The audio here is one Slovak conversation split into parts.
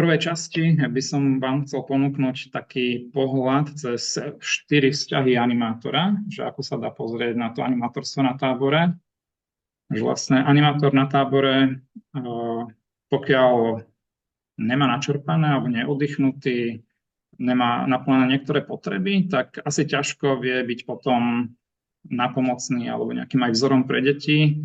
prvej časti by som vám chcel ponúknuť taký pohľad cez 4 vzťahy animátora, že ako sa dá pozrieť na to animátorstvo na tábore. Že vlastne animátor na tábore, pokiaľ nemá načerpané alebo nie je oddychnutý, nemá naplnené niektoré potreby, tak asi ťažko vie byť potom napomocný alebo nejakým aj vzorom pre deti.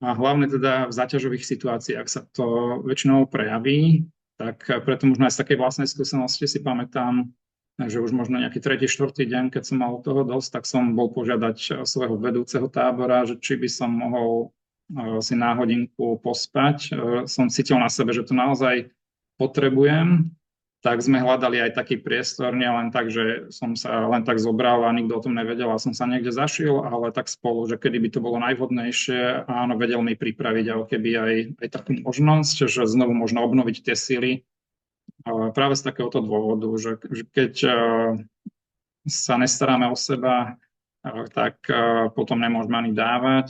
A hlavne teda v záťažových situáciách sa to väčšinou prejaví, tak preto možno aj z takej vlastnej skúsenosti si pamätám, že už možno nejaký 3., 4. deň, keď som mal toho dosť, tak som bol požiadať svojho vedúceho tábora, že či by som mohol si na hodinku pospať. Som cítil na sebe, že to naozaj potrebujem, tak sme hľadali aj taký priestor, nie len tak, že som sa len tak zobral a nikto o tom nevedel a som sa niekde zašil, ale tak spolu, že kedy by to bolo najvhodnejšie a áno, vedel mi pripraviť ako keby aj takú možnosť, že znovu možno obnoviť tie sily. Práve z takéhoto dôvodu, že keď sa nestaráme o seba, tak potom nemôžeme ani dávať.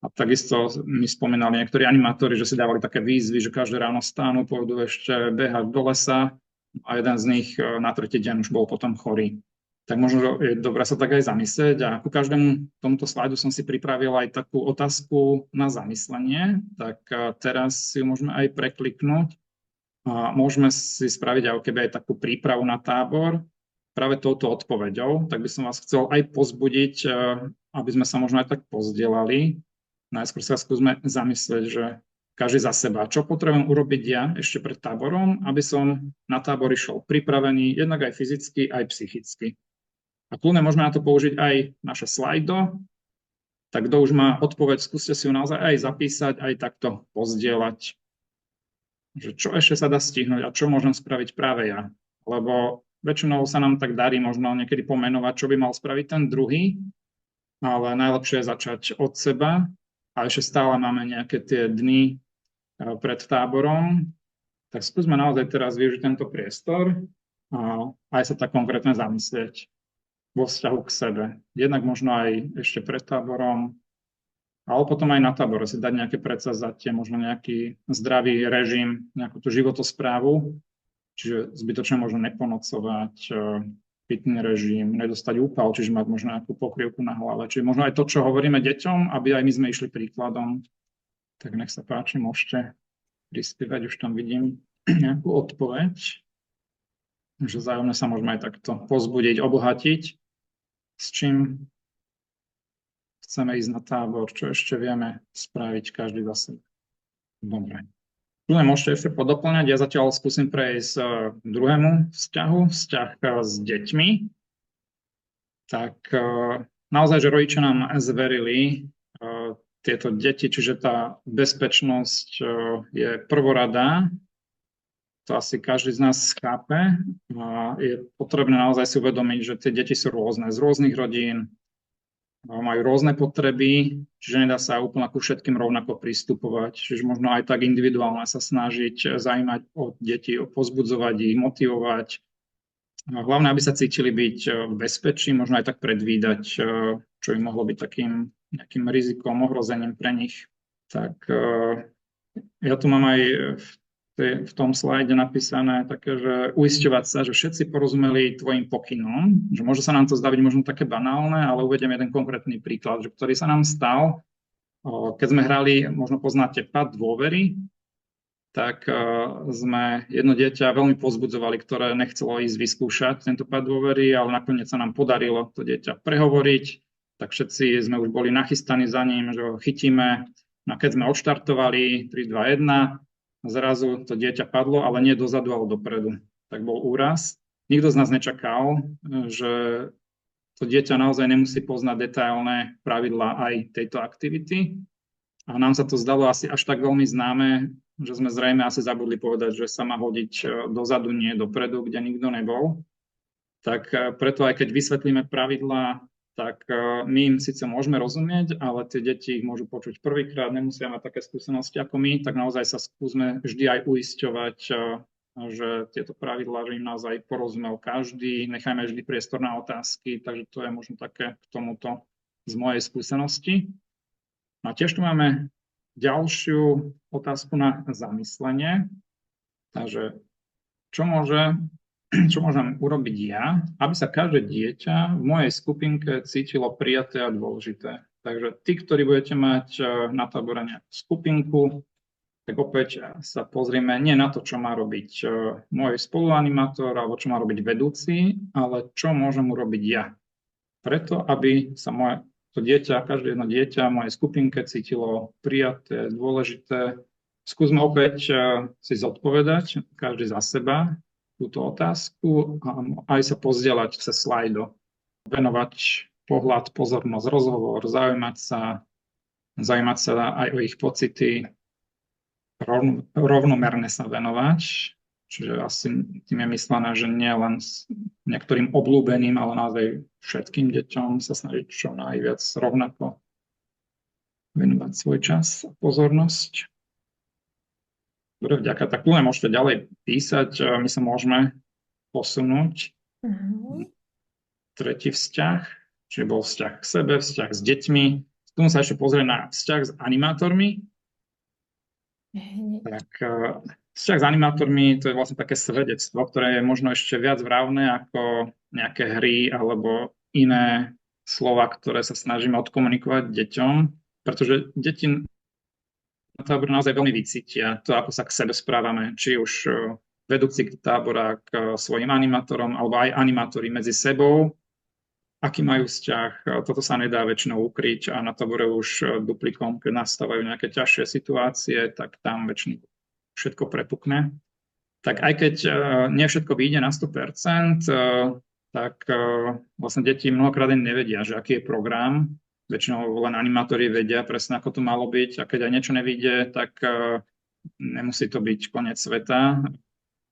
A takisto mi spomínali niektorí animátori, že si dávali také výzvy, že každé ráno stánu, pôjdu ešte behať do lesa a jeden z nich na 3. deň už bol potom chorý. Tak možno je dobré sa tak aj zamyslieť a ku každému tomuto slajdu som si pripravil aj takú otázku na zamyslenie, tak teraz si ju môžeme aj prekliknúť a môžeme si spraviť ako keby aj takú prípravu na tábor práve touto odpoveďou. Tak by som vás chcel aj pozbudiť, aby sme sa možno aj tak pozdielali. Najskôr sa skúsme zamyslieť, že každý za seba, čo potrebujem urobiť ja ešte pred táborom, aby som na tábor išiel pripravený, jednak aj fyzicky, aj psychicky. A kľudne môžeme na to použiť aj naše slajdo, tak kto už má odpoveď, skúste si ju naozaj aj zapísať, aj takto pozdieľať, že čo ešte sa dá stihnúť a čo môžem spraviť práve ja. Lebo väčšinou sa nám tak darí možno niekedy pomenovať, čo by mal spraviť ten druhý, ale najlepšie je začať od seba. A ešte stále máme nejaké tie dni pred táborom, tak skúsme naozaj teraz využiť tento priestor a aj sa tak konkrétne zamyslieť vo vzťahu k sebe. Jednak možno aj ešte pred táborom, ale potom aj na tábore si dať nejaké predsavzatie, možno nejaký zdravý režim, nejakú tú životosprávu, čiže zbytočne možno neponocovať, pitný režim, nedostať úpal, čiže mať možno nejakú pokrývku na hlave. Čiže možno aj to, čo hovoríme deťom, aby aj my sme išli príkladom. Tak nech sa páči, môžete prispievať, už tam vidím nejakú odpoveď, že vzájomne sa môžeme aj takto pozbudiť, obohatiť, s čím chceme ísť na tábor, čo ešte vieme spraviť každý za seba. Dobre. Tu môžete ešte podopĺňať, ja zatiaľ skúsim prejsť k druhému vzťahu, vzťah s deťmi. Tak naozaj, že rodičia nám zverili tieto deti, čiže tá bezpečnosť je prvoradá. To asi každý z nás chápe. Je potrebné naozaj si uvedomiť, že tie deti sú rôzne, z rôznych rodín, majú rôzne potreby, čiže nedá sa úplne ku všetkým rovnako pristupovať. Čiže možno aj tak individuálne sa snažiť zaujímať o deti, pozbudzovať ich, motivovať. Hlavne, aby sa cítili byť v bezpečí, možno aj tak predvídať, čo im mohlo byť takým nejakým rizikom, ohrozením pre nich. Tak ja tu mám aj v tom slajde napísané také, že uisťovať sa, že všetci porozumeli tvojim pokynom, že môže sa nám to zdaviť možno také banálne, ale uvediem jeden konkrétny príklad, že ktorý sa nám stal, keď sme hrali, možno poznáte pad dôvery, tak sme jedno dieťa veľmi pozbudzovali, ktoré nechcelo ísť vyskúšať tento pad dôvery, ale nakoniec sa nám podarilo to dieťa prehovoriť, tak všetci sme už boli nachystaní za ním, že ho chytíme. No keď sme odštartovali 3, 2, 1, zrazu to dieťa padlo, ale nie dozadu, ale dopredu. Tak bol úraz. Nikto z nás nečakal, že to dieťa naozaj nemusí poznať detailné pravidlá aj tejto aktivity. A nám sa to zdalo asi až tak veľmi známe, že sme zrejme asi zabudli povedať, že sa má hodiť dozadu, nie dopredu, kde nikto nebol. Tak preto aj keď vysvetlíme pravidlá, tak my im síce môžeme rozumieť, ale tie deti ich môžu počuť prvýkrát, nemusia mať také skúsenosti ako my, tak naozaj sa skúsme vždy aj uisťovať, že tieto pravidlá, že im naozaj porozumel každý, nechajme vždy priestor na otázky, takže to je možno také k tomuto z mojej skúsenosti. A tiež tu máme ďalšiu otázku na zamyslenie. Takže čo môžem urobiť ja, aby sa každé dieťa v mojej skupinke cítilo prijaté a dôležité. Takže tí, ktorí budete mať na tábore nejakú skupinku, tak opäť sa pozrieme nie na to, čo má robiť môj spoluanimátor alebo čo má robiť vedúci, ale čo môžem urobiť ja. Preto, aby sa to dieťa, každé jedno dieťa v mojej skupinke cítilo prijaté, dôležité. Skúsme opäť si zodpovedať, každý za seba, túto otázku a aj sa pozdieľať cez slajdo. Venovať pohľad, pozornosť, rozhovor, zaujímať sa aj o ich pocity, rovnomerne sa venovať, čiže asi tým je myslené, že nie len niektorým obľúbeným, ale naozaj všetkým deťom sa snažiť čo najviac rovnako venovať svoj čas a pozornosť. Dobre, vďaka. Tak kľudne môžete ďalej písať, my sa môžeme posunúť. Tretí vzťah, čiže bol vzťah k sebe, vzťah s deťmi. Tu sa ešte pozrieť na vzťah s animátormi. Tak vzťah s animátormi, to je vlastne také svedectvo, ktoré je možno ešte viac vravné ako nejaké hry alebo iné slova, ktoré sa snažíme odkomunikovať deťom, pretože deti na tábor naozaj veľmi vycítia to, ako sa k sebe správame, či už vedúci tábora k svojim animátorom, alebo aj animátori medzi sebou, aký majú vzťah. Toto sa nedá väčšinou ukryť a na tábore už duplikom, keď nastávajú nejaké ťažšie situácie, tak tam väčšinou všetko prepukne. Tak aj keď nie všetko vyjde na 100%, tak vlastne deti mnohokrát nevedia, že aký je program. Väčšinou len animátori vedia presne, ako to malo byť. A keď aj niečo nevyjde, tak nemusí to byť koniec sveta.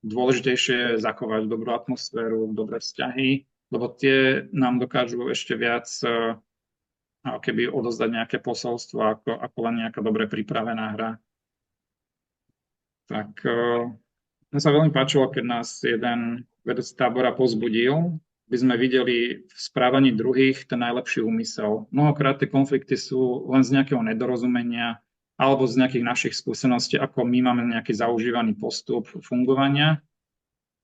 Dôležitejšie je zachovať dobrú atmosféru, dobré vzťahy, lebo tie nám dokážu ešte viac keby odozdať nejaké posolstvo, ako len nejaká dobre pripravená hra. Tak mne sa veľmi páčilo, keď nás jeden vedúci tábora pozbudil, by sme videli v správaní druhých ten najlepší úmysel. Mnohokrát tie konflikty sú len z nejakého nedorozumenia alebo z nejakých našich skúseností, ako my máme nejaký zaužívaný postup fungovania.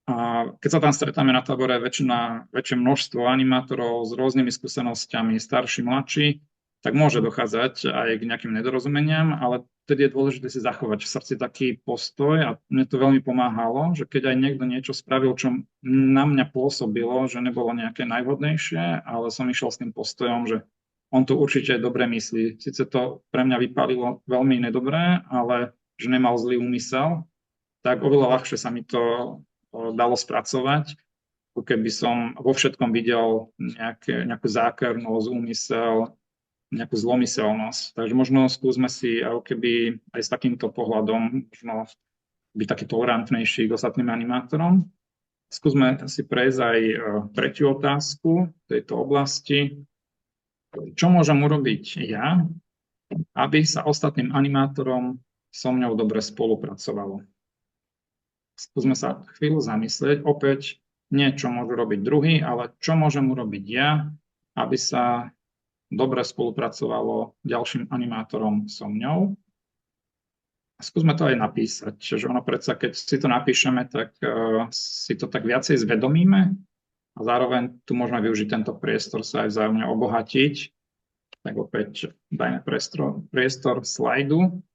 A keď sa tam stretáme na tábore väčšie množstvo animátorov s rôznymi skúsenosťami, starší, mladší, tak môže dochádzať aj k nejakým nedorozumeniam, ale vtedy je dôležité si zachovať v srdci taký postoj a mne to veľmi pomáhalo, že keď aj niekto niečo spravil, čo na mňa pôsobilo, že nebolo nejaké najvhodnejšie, ale som išiel s tým postojom, že on to určite dobre myslí. Sice to pre mňa vypálilo veľmi nedobré, ale že nemal zlý úmysel, tak oveľa ľahšie sa mi to dalo spracovať, keby som vo všetkom videl nejakú zákernosť, úmysel, nejakú zlomyselnosť. Takže možno skúsme si keby aj s takýmto pohľadom možno byť taký tolerantnejší k ostatným animátorom. Skúsme si prejsť aj tretiu otázku v tejto oblasti. Čo môžem urobiť ja, aby sa ostatným animátorom so mňou dobre spolupracovalo? Skúsme sa chvíľu zamyslieť. Opäť nie, čo môžu robiť druhý, ale čo môžem urobiť ja, aby sa dobre spolupracovalo ďalším animátorom so mňou. Skúsme to aj napísať, že ono predsa, keď si to napíšeme, tak si to tak viacej zvedomíme a zároveň tu môžeme využiť tento priestor sa aj vzájomne obohatiť. Tak opäť dajme priestor slajdu,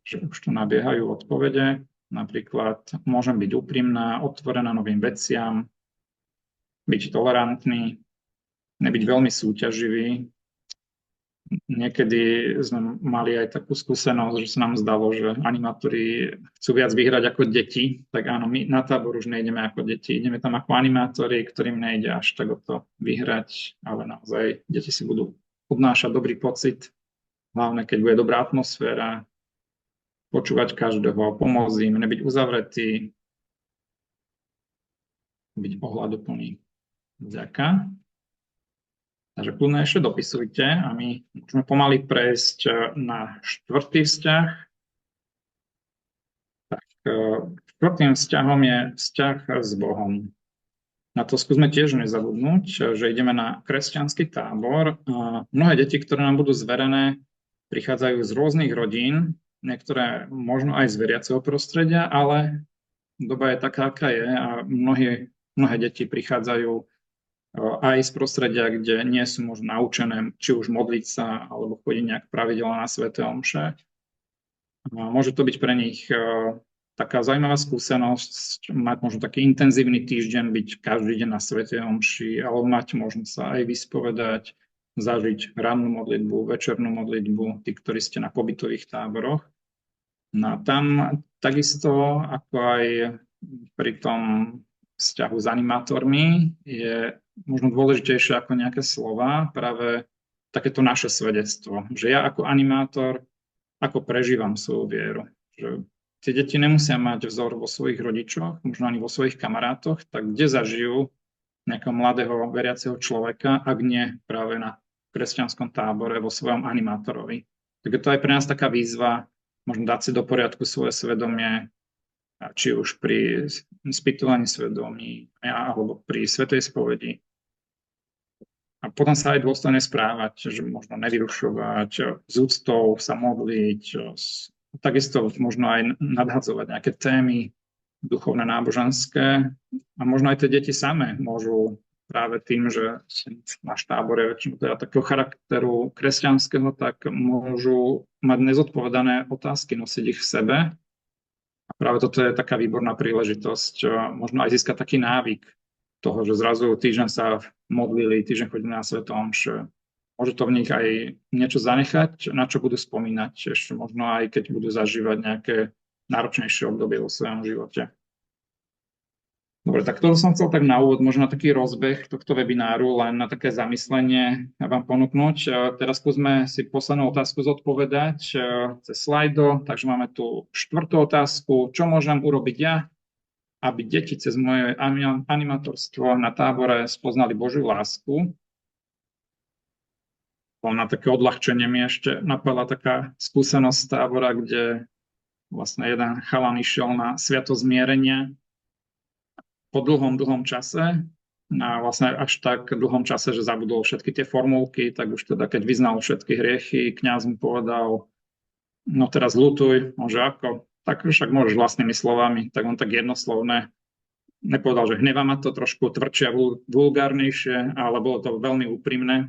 že už tu nabiehajú odpovede. Napríklad môžem byť úprimná, otvorená novým veciam, byť tolerantný, nebyť veľmi súťaživý. Niekedy sme mali aj takú skúsenosť, že sa nám zdalo, že animátori chcú viac vyhrať ako deti. Tak áno, my na tábor už nejdeme ako deti, ideme tam ako animátori, ktorým nejde až tak o to vyhrať, ale naozaj deti si budú odnášať dobrý pocit, hlavne keď bude dobrá atmosféra, počúvať každého, pomôcť im, nebyť uzavretý, byť ohľaduplný. Ďakujem. Takže kľudne ešte dopisujte a my môžeme pomaly prejsť na štvrtý vzťah. Tak štvrtým vzťahom je vzťah s Bohom. Na to skúsme tiež nezabudnúť, že ideme na kresťanský tábor. Mnohé deti, ktoré nám budú zverené, prichádzajú z rôznych rodín, niektoré možno aj z veriaceho prostredia, ale doba je taká, aká je a mnohé deti prichádzajú aj z prostredia, kde nie sú možno naučené, či už modliť sa, alebo chodiť nejak pravidelne na sväté omše. Môže to byť pre nich taká zaujímavá skúsenosť, mať možno taký intenzívny týždeň, byť každý deň na svätej omši, alebo mať možnosť sa aj vyspovedať, zažiť rannú modlitbu, večernú modlitbu, tí, ktorí ste na pobytových táboroch. No a tam takisto, ako aj pri tom vzťahu s animátormi, je možno dôležitejšie ako nejaké slova, práve takéto naše svedectvo, že ja ako animátor ako prežívam svoju vieru. Že tie deti nemusia mať vzor vo svojich rodičoch, možno ani vo svojich kamarátoch, tak kde zažijú nejakého mladého veriaceho človeka, ak nie práve na kresťanskom tábore vo svojom animátorovi. Tak je to aj pre nás taká výzva, možno dať si do poriadku svoje svedomie, či už pri spýtovaní svedomí alebo pri svätej spovedi. A potom sa aj dôstojne správať, že možno nevyrušovať, s úctou sa modliť, takisto možno aj nadhadzovať nejaké témy duchovné, náboženské. A možno aj tie deti samé môžu práve tým, že náš tábor je väčšinou teda takého charakteru kresťanského, tak môžu mať nezodpovedané otázky, nosiť ich v sebe. A práve toto je taká výborná príležitosť, možno aj získať taký návyk toho, že zrazu týždeň sa modlili, týždeň chodili na svätú omšu. Môže to v nich aj niečo zanechať, na čo budú spomínať, ešte možno aj keď budú zažívať nejaké náročnejšie obdobie vo svojom živote. Dobre, tak toto som chcel tak na úvod, možno na taký rozbeh tohto webináru, len na také zamyslenie vám ponúknuť. Teraz skúsme si poslednú otázku zodpovedať cez slajdo. Takže máme tu štvrtú otázku. Čo môžem urobiť ja, aby deti cez moje animatorstvo na tábore spoznali Božiu lásku? Na také odľahčenie mi ešte napadla taká skúsenosť z tábora, kde vlastne jeden chalan išiel na sviatosť zmierenia po dlhom čase, a vlastne až tak dlhom čase, že zabudol všetky tie formulky, tak už teda keď vyznal všetky hriechy, kňaz mu povedal, no teraz ľutuj, môže ako, tak však môžeš vlastnými slovami, tak on tak jednoslovné nepovedal, že hnevá ma to trošku tvrdšie a vulgárnejšie, ale bolo to veľmi úprimné.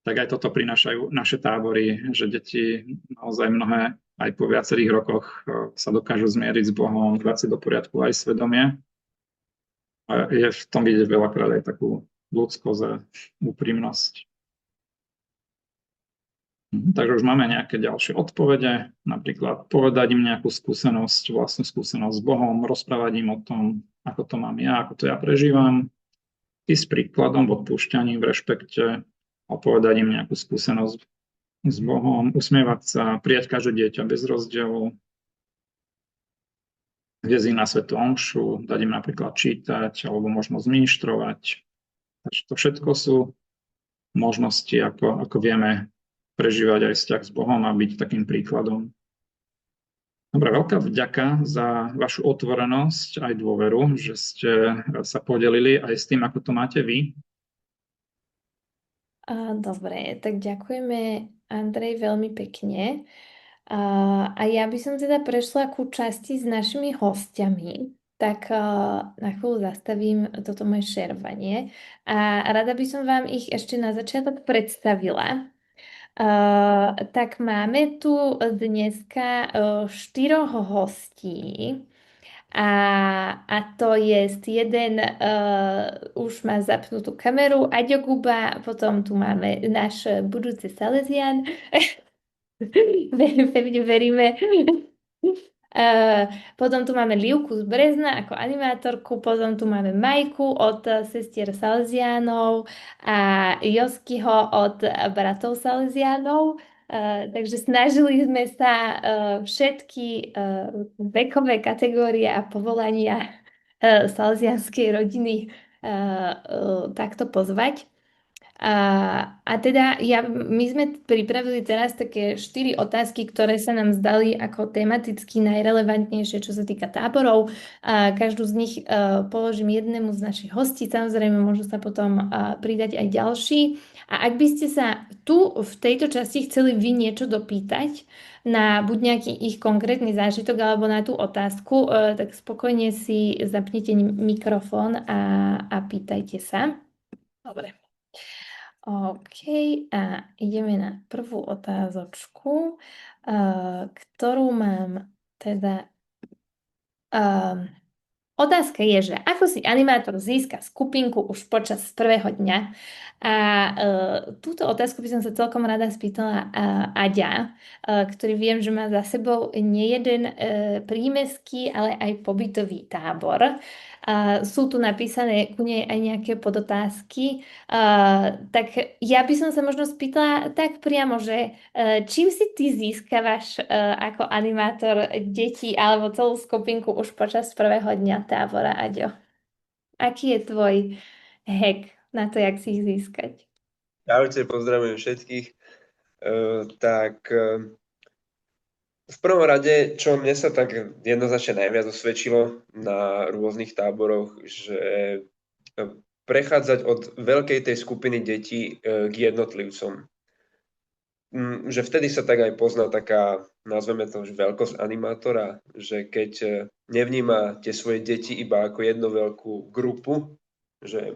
Tak aj toto prinášajú naše tábory, že deti naozaj mnohé aj po viacerých rokoch sa dokážu zmieriť s Bohom, dať si do poriadku aj svedomie. A je v tom vidieť veľakrát aj takú ľudskosť a úprimnosť. Takže už máme nejaké ďalšie odpovede, napríklad povedať im nejakú skúsenosť, vlastnú skúsenosť s Bohom, rozprávať im o tom, ako to mám ja, ako to ja prežívam, i s príkladom, v odpúšťaní, v rešpekte, a povedať im nejakú skúsenosť s Bohom, usmievať sa, prijať každé dieťa bez rozdielu, viesť ich na svätú omšu, dať im napríklad čítať alebo možno zministrovať. Takže to všetko sú možnosti, ako vieme prežívať aj vzťah s Bohom a byť takým príkladom. Dobre, veľká vďaka za vašu otvorenosť aj dôveru, že ste sa podelili aj s tým, ako to máte vy. Dobre, tak ďakujeme, Andrej, veľmi pekne. A ja by som teda prešla ku časti s našimi hostiami. Tak na chvíľu zastavím toto moje šerovanie a rada by som vám ich ešte na začiatok predstavila. Tak máme tu dneska 4 hostí. A to je jeden, už má zapnutú kameru, Aďo Guba, potom tu máme náš budúci Salesian. Pevne veríme. Potom tu máme Livku z Brezna ako animátorku, potom tu máme Majku od sestier Salesiánov a Joskyho od bratov Salesiánov. Takže snažili sme sa všetky vekové kategórie a povolania salesianskej rodiny takto pozvať. A teda my sme pripravili teraz také 4 otázky, ktoré sa nám zdali ako tematicky najrelevantnejšie, čo sa týka táborov. Každú z nich položím jednému z našich hostí. Samozrejme, môžu sa potom pridať aj ďalší. A ak by ste sa tu v tejto časti chceli vy niečo dopýtať na buď nejaký ich konkrétny zážitok alebo na tú otázku, tak spokojne si zapnite mikrofón a pýtajte sa. Dobre. OK, a ideme na prvú otázočku, ktorú mám teda. Otázka je, že ako si animátor získa skupinku už počas prvého dňa? A túto otázku by som sa celkom rada spýtala Aďa, ktorý viem, že má za sebou nejeden prímestský, ale aj pobytový tábor. Sú tu napísané ku nej aj nejaké podotázky. Tak ja by som sa možno spýtala tak priamo, že čím si ty získavaš ako animátor detí alebo celú skupinku už počas prvého dňa tábora, Aďo? Aký je tvoj hack na to, jak si ich získať? Ahojte, pozdravujem všetkých. V prvom rade, čo mne sa tak jednoznačne najviac osvedčilo na rôznych táboroch, že prechádzať od veľkej tej skupiny detí k jednotlivcom. Že vtedy sa tak aj pozná taká, nazveme to, veľkosť animátora, že keď nevníma tie svoje deti iba ako jednu veľkú grupu, že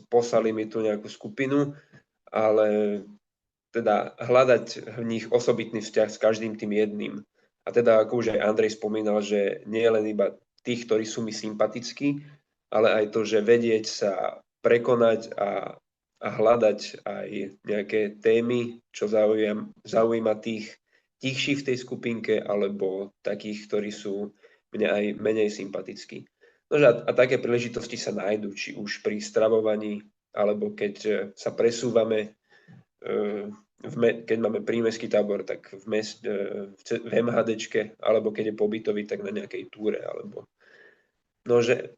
poslali mi tu nejakú skupinu, ale teda hľadať v nich osobitný vzťah s každým tým jedným. A teda, ako už aj Andrej spomínal, že nie je len iba tých, ktorí sú mi sympatickí, ale aj to, že vedieť sa prekonať a hľadať aj nejaké témy, čo zaujíma tých tichších v tej skupinke, alebo takých, ktorí sú mne aj menej sympatickí. No a také príležitosti sa nájdú, či už pri stravovaní, alebo keď sa presúvame, keď máme prímestský tábor, tak v MHDčke, alebo keď je pobytový, tak na nejakej túre. Že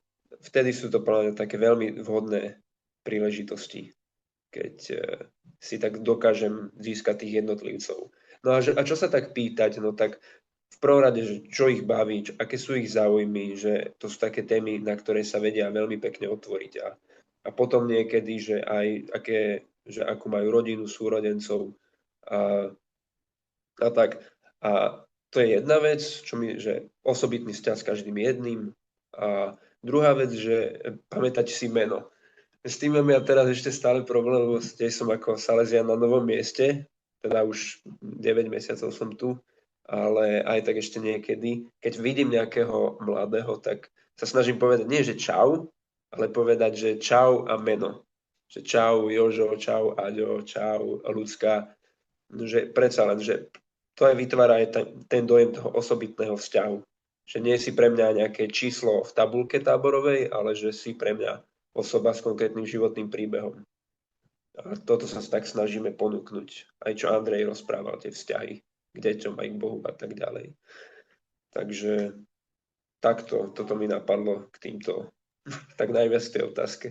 vtedy sú to plne také veľmi vhodné príležitosti, keď si tak dokážem získať tých jednotlivcov. No a čo sa tak pýtať? No tak v prvom rade, že čo ich baví, aké sú ich záujmy, že to sú také témy, na ktoré sa vedia veľmi pekne otvoriť. A potom niekedy, že aj že ako majú rodinu, súrodencov a tak. A to je jedna vec, že osobitný vzťah s každým jedným. A druhá vec, že pamätať si meno. S tým mám ja teraz ešte stále problém, lebo tiež som ako Salesian na novom mieste, teda už 9 mesiacov som tu, ale aj tak ešte niekedy, keď vidím nejakého mladého, tak sa snažím povedať nie, že čau, ale povedať, že čau a meno. Že čau Jožo, čau Aďo, čau Ľudská. Že predsa len, že to aj vytvára aj ten dojem toho osobitného vzťahu. Že nie si pre mňa nejaké číslo v tabuľke táborovej, ale že si pre mňa osoba s konkrétnym životným príbehom. A toto sa tak snažíme ponúknuť. Aj čo Andrej rozprával, tie vzťahy k deťom aj k Bohu a tak ďalej. Takže toto mi napadlo k týmto tak najviac v tej otázke.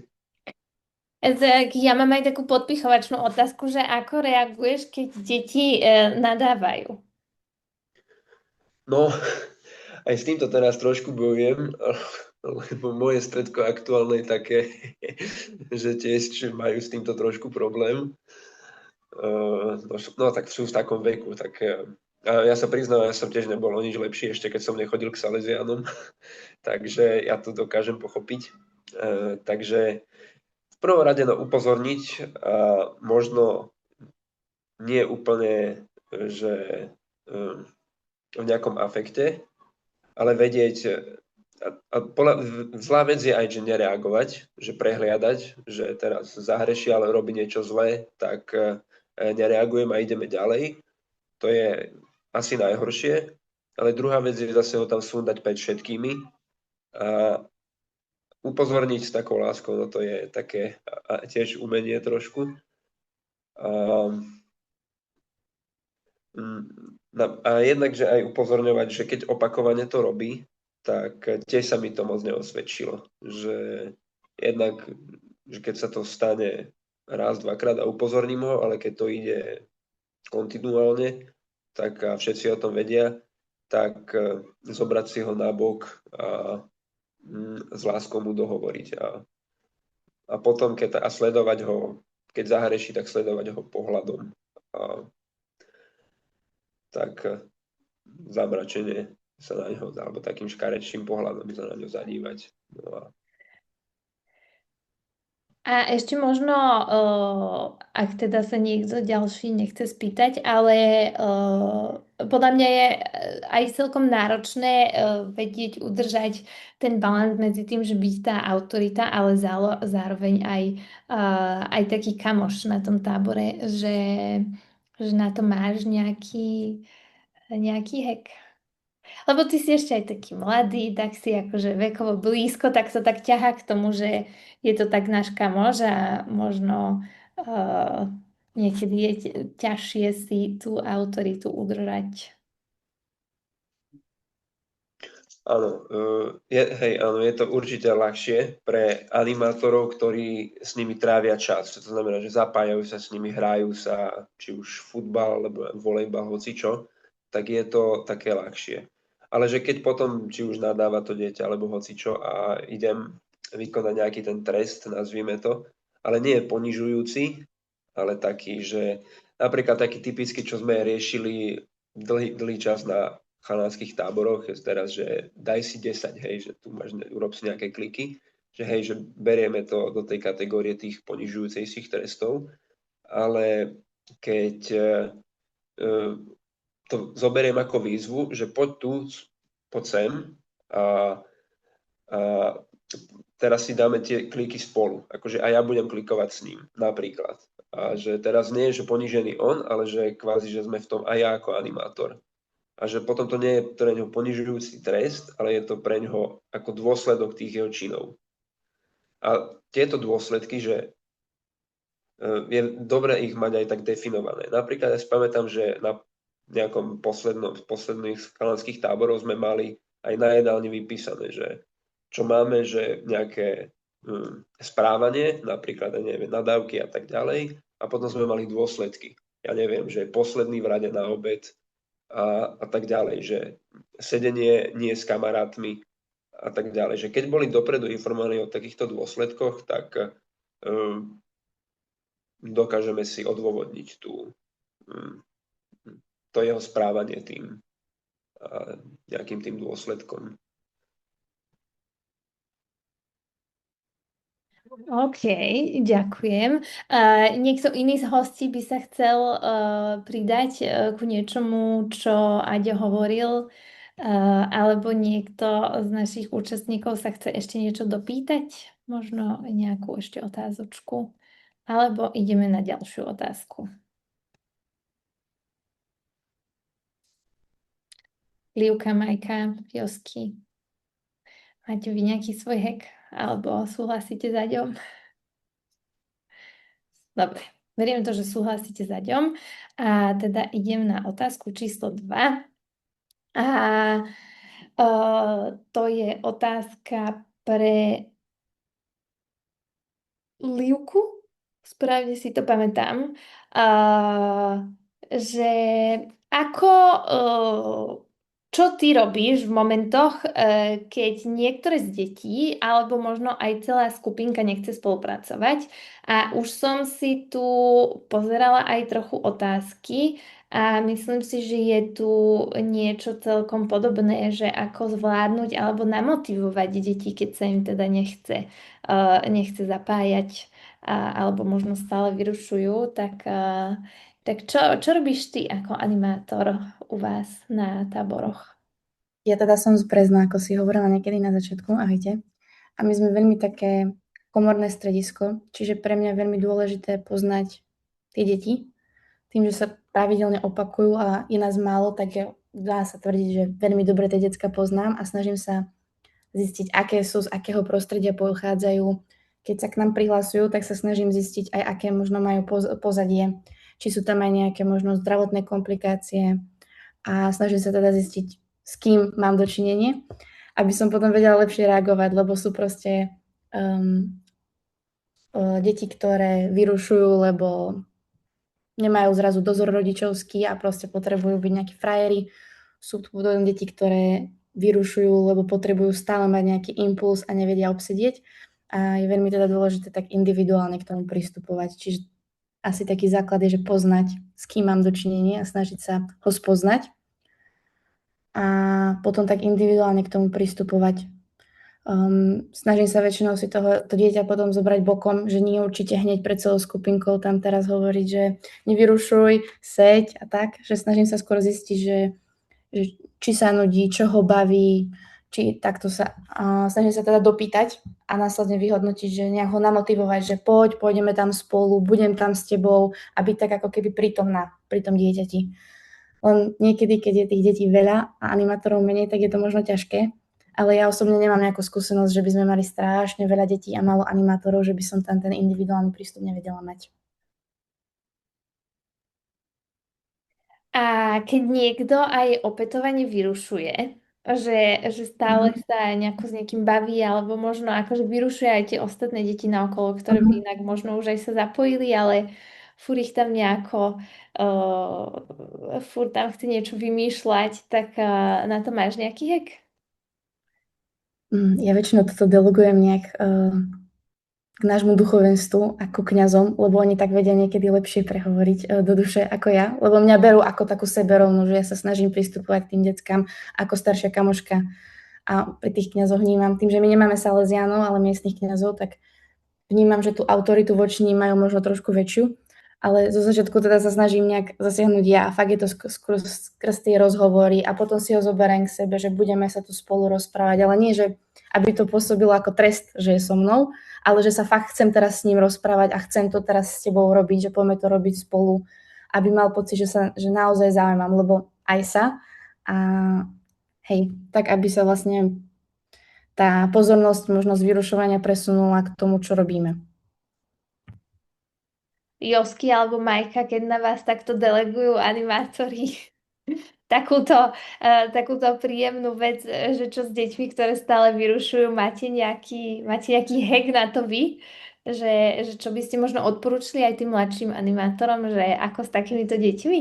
Tak ja mám aj takú podpichovačnú otázku, že ako reaguješ, keď deti nadávajú? No, aj s týmto teraz trošku bojujem, lebo moje stredko aktuálne je také, že tiež majú s týmto trošku problém. No tak sú v takom veku, tak ja sa priznám, ja som tiež nebol o nič lepší, ešte keď som nechodil k Salesianom, takže ja to dokážem pochopiť. Takže v prvom rade upozorniť a možno nie úplne, že v nejakom afekte, ale vedieť, zlá vec je aj, že nereagovať, že prehliadať, že teraz zahreší, ale robí niečo zlé, tak nereagujem a ideme ďalej. To je asi najhoršie, ale druhá vec je zase ho tam sundať pred všetkými a upozorniť s takou láskou, no to je také tiež umenie trošku. A jednak, že aj upozorňovať, že keď opakovane to robí, tak tiež sa mi to moc neosvedčilo. Že jednak, že keď sa to stane raz, dvakrát a upozorním ho, ale keď to ide kontinuálne, tak a všetci o tom vedia, tak zobrať si ho na bok a s láskou mu dohovoriť. A potom a sledovať ho, keď zahreší, tak sledovať ho pohľadom. A tak zamračene sa na ňo, alebo takým škarečným pohľadom sa na ňo zadívať. No A ešte možno, ak teda sa niekto ďalší nechce spýtať, ale podľa mňa je aj celkom náročné vedieť udržať ten balans medzi tým, že byť tá autorita, ale zároveň aj taký kamoš na tom tábore, že na to máš nejaký hack. Lebo ty si ešte aj taký mladý, tak si akože vekovo blízko, tak sa tak ťahá k tomu, že je to tak náš kamož a možno niekedy je ťažšie si tú autoritu udržať. Áno, áno, je to určite ľahšie pre animátorov, ktorí s nimi trávia čas. To znamená, že zapájajú sa s nimi, hrajú sa, či už futbal, alebo volejbal, hocičo, tak je to také ľahšie. Ale že keď potom, či už nadáva to dieťa, alebo hocičo a idem vykonať nejaký ten trest, nazvime to, ale nie je ponižujúci, ale taký, že napríklad taký typický, čo sme riešili dlhý čas na chalanských táboroch, je teraz, že daj si 10, hej, že tu máš, urob si nejaké kliky, že hej, že berieme to do tej kategórie tých ponižujúcejších trestov, ale keď to zoberiem ako výzvu, že poď sem a teraz si dáme tie kliky spolu, akože a ja budem klikovať s ním, napríklad. A že teraz nie je, že ponížený on, ale že kvázi, že sme v tom aj ja ako animátor. A že potom to nie je pre ňoho ponižujúci trest, ale je to pre ňoho ako dôsledok tých jeho činov. A tieto dôsledky, že je dobré ich mať aj tak definované. Napríklad ja si pamätám, že na nejakom posledných chalanských táborov sme mali aj na jedálni vypísané, že čo máme, že nejaké správanie, napríklad neviem, nadávky a tak ďalej, a potom sme mali dôsledky. Ja neviem, že posledný v rade na obed, a tak ďalej, že sedenie nie s kamarátmi a tak ďalej. Že keď boli dopredu informovaní o takýchto dôsledkoch, tak dokážeme si odôvodniť to jeho správanie tým nejakým tým dôsledkom. OK, ďakujem. Niekto iný z hostí by sa chcel pridať ku niečomu, čo Aďo hovoril, alebo niekto z našich účastníkov sa chce ešte niečo dopýtať? Možno nejakú ešte otázočku? Alebo ideme na ďalšiu otázku. Livka, Majka, Josky. Máte vy nejaký svoj hack? Alebo súhlasíte s Aďom? Dobre, verím to, že súhlasíte s Aďom. A teda idem na otázku číslo 2. A to je otázka pre Livku. Správne si to pamätám. Že ako... Čo ty robíš v momentoch, keď niektoré z detí, alebo možno aj celá skupinka nechce spolupracovať? A už som si tu pozerala aj trochu otázky a myslím si, že je tu niečo celkom podobné, že ako zvládnuť alebo namotivovať deti, keď sa im teda nechce zapájať alebo možno stále vyrušujú, tak čo robíš ty ako animátor u vás na táboroch? Ja teda som z Brezna, ako si hovorila niekedy na začiatku, ahojte. A my sme veľmi také komorné stredisko, čiže pre mňa je veľmi dôležité poznať tie deti. Tým, že sa pravidelne opakujú a je nás málo, tak dá sa tvrdiť, že veľmi dobre tie decka poznám a snažím sa zistiť, aké sú, z akého prostredia pochádzajú. Keď sa k nám prihlasujú, tak sa snažím zistiť aj, aké možno majú pozadie, či sú tam aj nejaké možno zdravotné komplikácie a snažím sa teda zistiť, s kým mám dočinenie, aby som potom vedela lepšie reagovať, lebo sú proste deti, ktoré vyrušujú, lebo nemajú zrazu dozor rodičovský a proste potrebujú byť nejakí frajeri. Sú tu potom deti, ktoré vyrušujú, lebo potrebujú stále mať nejaký impuls a nevedia obsedieť. A je veľmi teda dôležité tak individuálne k tomu pristupovať. Čiže asi taký základ je, že poznať, s kým mám dočinenie a snažiť sa ho spoznať. A potom tak individuálne k tomu pristupovať. Snažím sa väčšinou si to dieťa potom zobrať bokom, že nie určite hneď pred celou skupinkou tam teraz hovoriť, že nevyrušuj, seď a tak, že snažím sa skôr zistiť, že či sa nudí, čo ho baví, či takto sa snažím sa teda dopýtať a následne vyhodnotiť, že nejak ho namotivovať, že pôjdeme tam spolu, budem tam s tebou a byť tak ako keby prítomná pri tom dieťati. Len niekedy, keď je tých detí veľa a animátorov menej, tak je to možno ťažké. Ale ja osobne nemám nejakú skúsenosť, že by sme mali strašne veľa detí a málo animátorov, že by som tam ten individuálny prístup nevedela mať. A keď niekto aj opätovane vyrušuje, že stále sa nejako s niekým baví, alebo možno akože vyrušuje aj tie ostatné deti naokolo, ktoré by inak možno už aj sa zapojili, ale furt ich tam nejako, furt tam chce niečo vymýšľať, tak na to máš nejaký hack? Ja väčšinou toto delegujem nejak k nášmu duchovenstvu ako kňazom, lebo oni tak vedia niekedy lepšie prehovoriť do duše ako ja, lebo mňa berú ako takú seberovnú, že ja sa snažím pristupovať k tým deckám ako staršia kamoška a pri tých kňazoch vnímam, tým, že my nemáme salesiánov, ale miestnych kňazov, tak vnímam, že tú autoritu voči ním majú možno trošku väčšiu, ale zo začiatku teda sa snažím nejak zasiahnuť ja a fakt je to skrz tie rozhovory a potom si ho zoberiem k sebe, že budeme sa tu spolu rozprávať, ale nie, že aby to pôsobilo ako trest, že je so mnou, ale že sa fakt chcem teraz s ním rozprávať a chcem to teraz s tebou robiť, že poďme to robiť spolu, aby mal pocit, že naozaj zaujímam, lebo aj sa a hej, tak aby sa vlastne tá pozornosť, možnosť vyrušovania presunula k tomu, čo robíme. Josky alebo Majka, keď na vás takto delegujú animátori takúto príjemnú vec, že čo s deťmi, ktoré stále vyrušujú, máte nejaký hack na to vy? Že čo by ste možno odporúčili aj tým mladším animátorom, že ako s takýmito deťmi?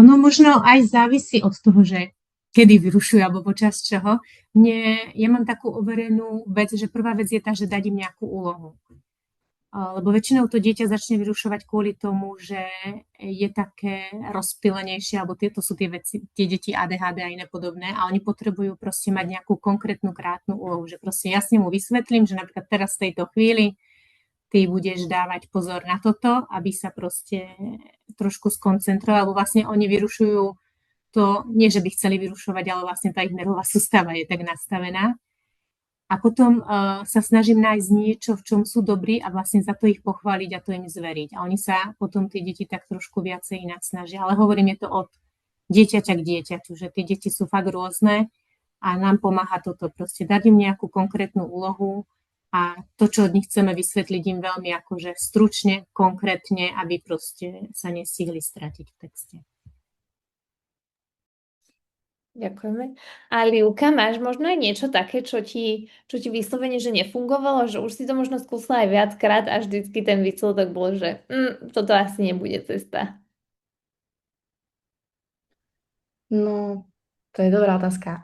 Ono možno aj závisí od toho, že kedy vyrušujú alebo počas čoho. Ja mám takú overenú vec, že prvá vec je tá, že dať im nejakú úlohu. Lebo väčšinou to dieťa začne vyrušovať kvôli tomu, že je také rozptýlenejšie, alebo to sú tie deti ADHD a iné podobné, a oni potrebujú proste mať nejakú konkrétnu krátnu úlohu, že proste jasne mu vysvetlím, že napríklad teraz v tejto chvíli ty budeš dávať pozor na toto, aby sa proste trošku skoncentroval, lebo vlastne oni vyrušujú to, nie že by chceli vyrušovať, ale vlastne tá ich nervová sústava je tak nastavená. A potom sa snažím nájsť niečo, v čom sú dobrí a vlastne za to ich pochváliť a to im zveriť. A oni sa potom tie deti tak trošku viacej inak snažia. Ale hovorím, je to od dieťaťa k dieťaťu, že tie deti sú fakt rôzne a nám pomáha toto proste dať im nejakú konkrétnu úlohu a to, čo od nich chceme vysvetliť im veľmi akože stručne, konkrétne, aby proste sa nestihli stratiť v texte. Ďakujeme. A Livka, máš možno aj niečo také, čo ti vyslovene, že nefungovalo, že už si to možno skúsila aj viackrát a vždycky ten výsledok bol, že toto asi nebude cesta. No, to je dobrá otázka.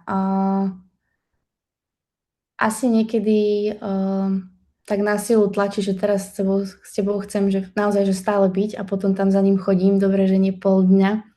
Asi niekedy tak na silu tlačí, že teraz s tebou chcem, že naozaj, že stále byť a potom tam za ním chodím, dobre, že nie pol dňa,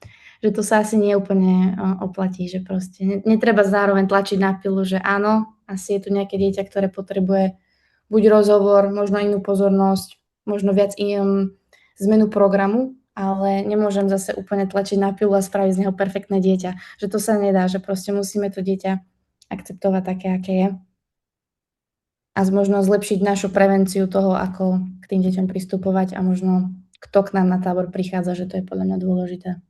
že to sa asi nie úplne oplatí, že proste netreba zároveň tlačiť na pilu, že áno, asi je tu nejaké dieťa, ktoré potrebuje buď rozhovor, možno inú pozornosť, možno viac zmenu programu, ale nemôžem zase úplne tlačiť na pilu a spraviť z neho perfektné dieťa. Že to sa nedá, že proste musíme to dieťa akceptovať také, aké je. A možno zlepšiť našu prevenciu toho, ako k tým deťom pristupovať a možno kto k nám na tábor prichádza, že to je podľa mňa dôležité.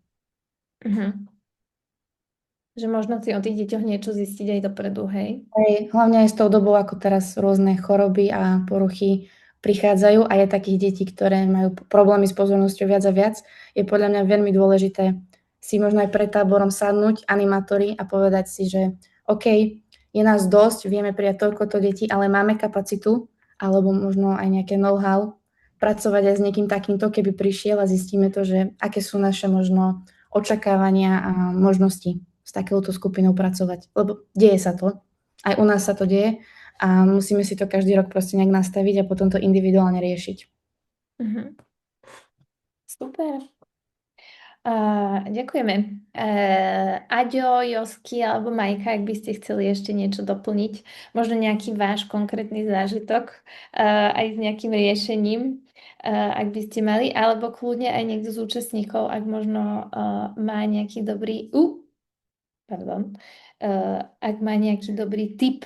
Že možno si o tých deťoch niečo zistiť aj dopredu, hej? Hlavne aj s tou dobou, ako teraz rôzne choroby a poruchy prichádzajú a je takých detí, ktoré majú problémy s pozornosťou viac a viac, je podľa mňa veľmi dôležité si možno aj pred táborom sadnúť animátori a povedať si, že OK, je nás dosť, vieme prijať toľkoto detí, ale máme kapacitu alebo možno aj nejaké know-how, pracovať aj s niekým takýmto, keby prišiel a zistíme to, že aké sú naše možno očakávania a možnosti s takouto skupinou pracovať. Lebo deje sa to, aj u nás sa to deje a musíme si to každý rok proste nejak nastaviť a potom to individuálne riešiť. Mhm. Super. Ďakujeme. Aďo, Josky alebo Majka, ak by ste chceli ešte niečo doplniť, možno nejaký váš konkrétny zážitok aj s nejakým riešením, ak by ste mali, alebo kľudne aj niekto z účastníkov, ak možno má nejaký dobrý ak má nejaký dobrý tip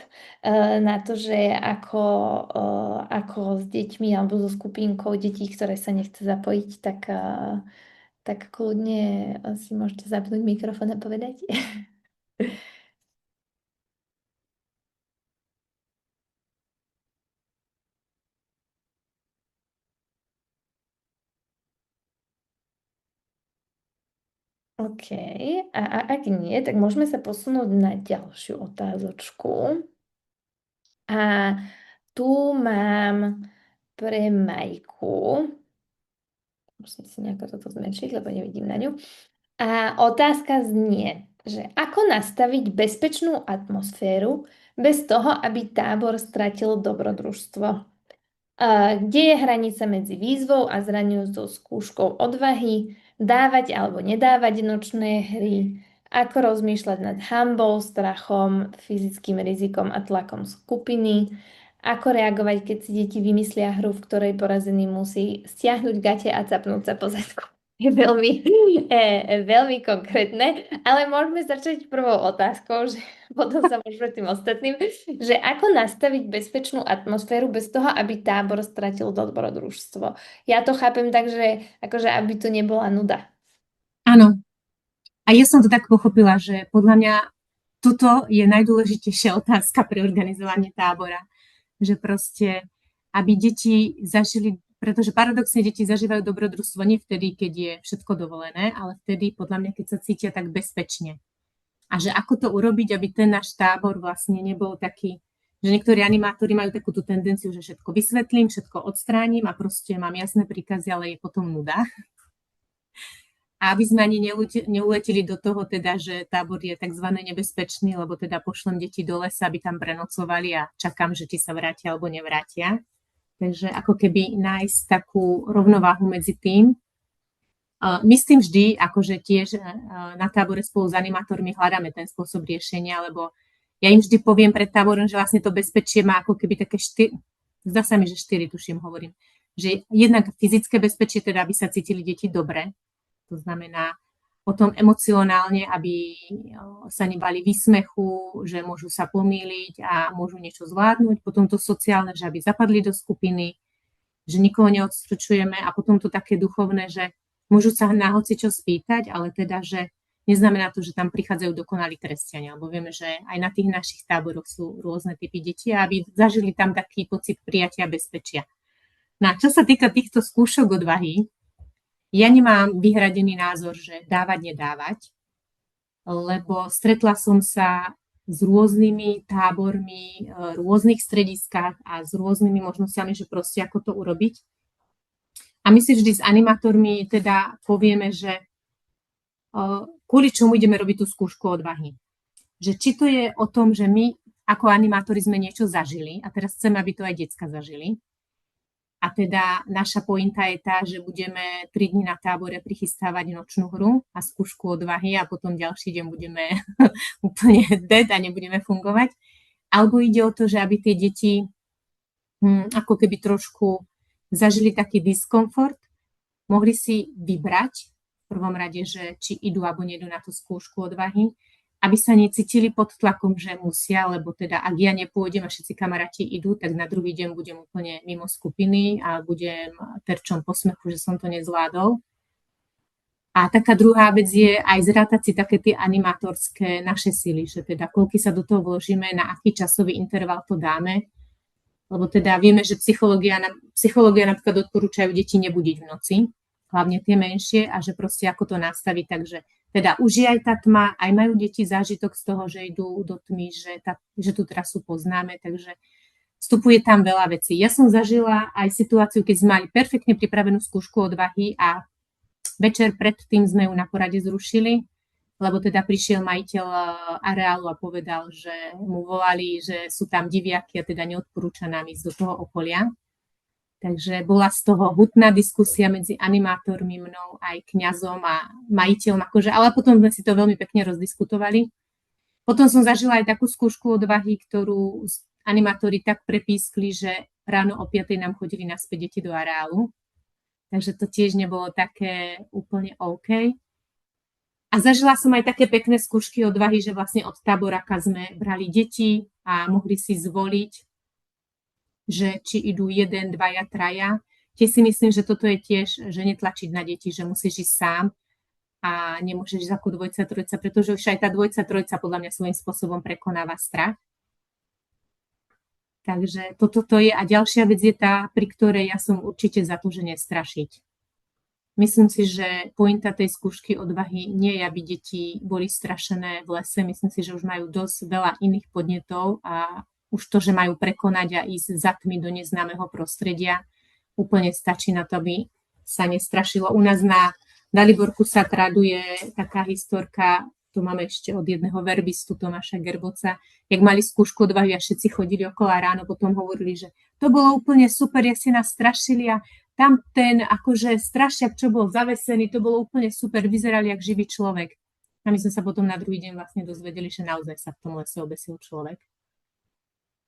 na to, že ako s deťmi alebo so skupinkou detí, ktoré sa nechce zapojiť, tak kľudne si môžete zapnúť mikrofón a povedať. OK. A ak nie, tak môžeme sa posunúť na ďalšiu otázočku. A tu mám pre Majku. Musím si nejako toto zmenšiť, lebo nevidím na ňu. A otázka znie, že ako nastaviť bezpečnú atmosféru bez toho, aby tábor stratil dobrodružstvo? Kde je hranica medzi výzvou a zraňujúcou skúškou odvahy? Dávať alebo nedávať nočné hry? Ako rozmýšľať nad hanbou, strachom, fyzickým rizikom a tlakom skupiny? Ako reagovať, keď si deti vymyslia hru, v ktorej porazený musí stiahnuť gate a capnúť sa po zadku? Je veľmi konkrétne, ale môžeme začať prvou otázkou, že potom sa môžeme tým ostatným, že ako nastaviť bezpečnú atmosféru bez toho, aby tábor stratil dobrodružstvo. Ja to chápem tak, že akože aby to nebola nuda. Áno. A ja som to tak pochopila, že podľa mňa toto je najdôležitejšia otázka pri organizovaní tábora. Že proste, aby deti zažili, pretože paradoxne deti zažívajú dobrodružstvo nie vtedy, keď je všetko dovolené, ale vtedy, podľa mňa, keď sa cítia tak bezpečne. A že ako to urobiť, aby ten náš tábor vlastne nebol taký, že niektorí animátori majú takú tú tendenciu, že všetko vysvetlím, všetko odstránim a proste mám jasné príkazy, ale je potom nuda. A aby sme ani neuleteli do toho teda, že tábor je tzv. Nebezpečný, lebo teda pošlem deti do lesa, aby tam prenocovali a čakám, že či sa vrátia alebo nevrátia. Takže ako keby nájsť takú rovnováhu medzi tým. My s tým vždy, akože tiež na tábore spolu s animátormi hľadáme ten spôsob riešenia, lebo ja im vždy poviem pred táborom, že vlastne to bezpečie má ako keby také zdá sa mi, že 4 tuším hovorím, že jednak fyzické bezpečie, teda aby sa cítili deti dobre, to znamená potom emocionálne, aby sa nebali výsmechu, že môžu sa pomýliť a môžu niečo zvládnuť. Potom to sociálne, že aby zapadli do skupiny, že nikoho neodstručujeme. A potom to také duchovné, že môžu sa na hocičo spýtať, ale teda, že neznamená to, že tam prichádzajú dokonalí kresťania. Lebo vieme, že aj na tých našich táboroch sú rôzne typy detí, aby zažili tam taký pocit prijatia a bezpečia. No a čo sa týka týchto skúšok odvahy, ja nemám vyhradený názor, že dávať, nedávať, lebo stretla som sa s rôznymi tábormi, rôznych strediskách a s rôznymi možnosťami, že proste ako to urobiť. A my si vždy s animátormi teda povieme, že kvôli čomu ideme robiť tú skúšku odvahy. Že či to je o tom, že my ako animátori sme niečo zažili a teraz chceme, aby to aj decka zažili. A teda naša pointa je tá, že budeme 3 dni na tábore prichystávať nočnú hru a skúšku odvahy a potom ďalší deň budeme úplne dead a nebudeme fungovať. Alebo ide o to, že aby tie deti ako keby trošku zažili taký diskomfort, mohli si vybrať v prvom rade, že či idú alebo nedú na tú skúšku odvahy, aby sa necítili pod tlakom, že musia, lebo teda ak ja nepôjdem a všetci kamaráti idú, tak na druhý deň budem úplne mimo skupiny a budem terčom posmechu, že som to nezvládol. A taká druhá vec je aj zrátať si také tie animátorské naše sily, že teda koľky sa do toho vložíme, na aký časový interval to dáme, lebo teda vieme, že psychológia napríklad odporúčajú deti nebudiť v noci, hlavne tie menšie a že proste ako to nastaviť, takže teda už je aj tá tma, aj majú deti zážitok z toho, že idú do tmy, že tú trasu poznáme, takže vstupuje tam veľa vecí. Ja som zažila aj situáciu, keď sme mali perfektne pripravenú skúšku odvahy a večer predtým sme ju na porade zrušili, lebo teda prišiel majiteľ areálu a povedal, že mu volali, že sú tam diviaky a teda neodporúča nám ísť do toho okolia. Takže bola z toho hutná diskusia medzi animátormi, mnou, aj kňazom a majiteľom, akože, ale potom sme si to veľmi pekne rozdiskutovali. Potom som zažila aj takú skúšku odvahy, ktorú animátori tak prepískli, že ráno o 5:00 nám chodili naspäť deti do areálu. Takže to tiež nebolo také úplne OK. A zažila som aj také pekné skúšky odvahy, že vlastne od táboraka sme brali deti a mohli si zvoliť, že či idú 1, 2, 3. Tiež si myslím, že toto je tiež, že netlačiť na deti, že musíš ísť sám a nemôžeš ísť ako 2, 3, pretože už aj tá 2, 3 podľa mňa svojím spôsobom prekonáva strach. Takže toto je. A ďalšia vec je tá, pri ktorej ja som určite za to, že nestrašiť. Myslím si, že pointa tej skúšky odvahy nie je, aby deti boli strašené v lese. Myslím si, že už majú dosť veľa iných podnetov a už to, že majú prekonať a ísť za tmy do neznámeho prostredia, úplne stačí na to, aby sa nestrašilo. U nás na Daliborku sa traduje taká historka, to máme ešte od jedného verbistu Tomáša Gerboca, jak mali skúšku odvahy a všetci chodili okolo a ráno potom hovorili, že to bolo úplne super, ja si nás strašili a tam ten akože strašiak, čo bol zavesený, to bolo úplne super, vyzerali jak živý človek. A my sme sa potom na druhý deň vlastne dozvedeli, že naozaj sa v tom lese obesil človek.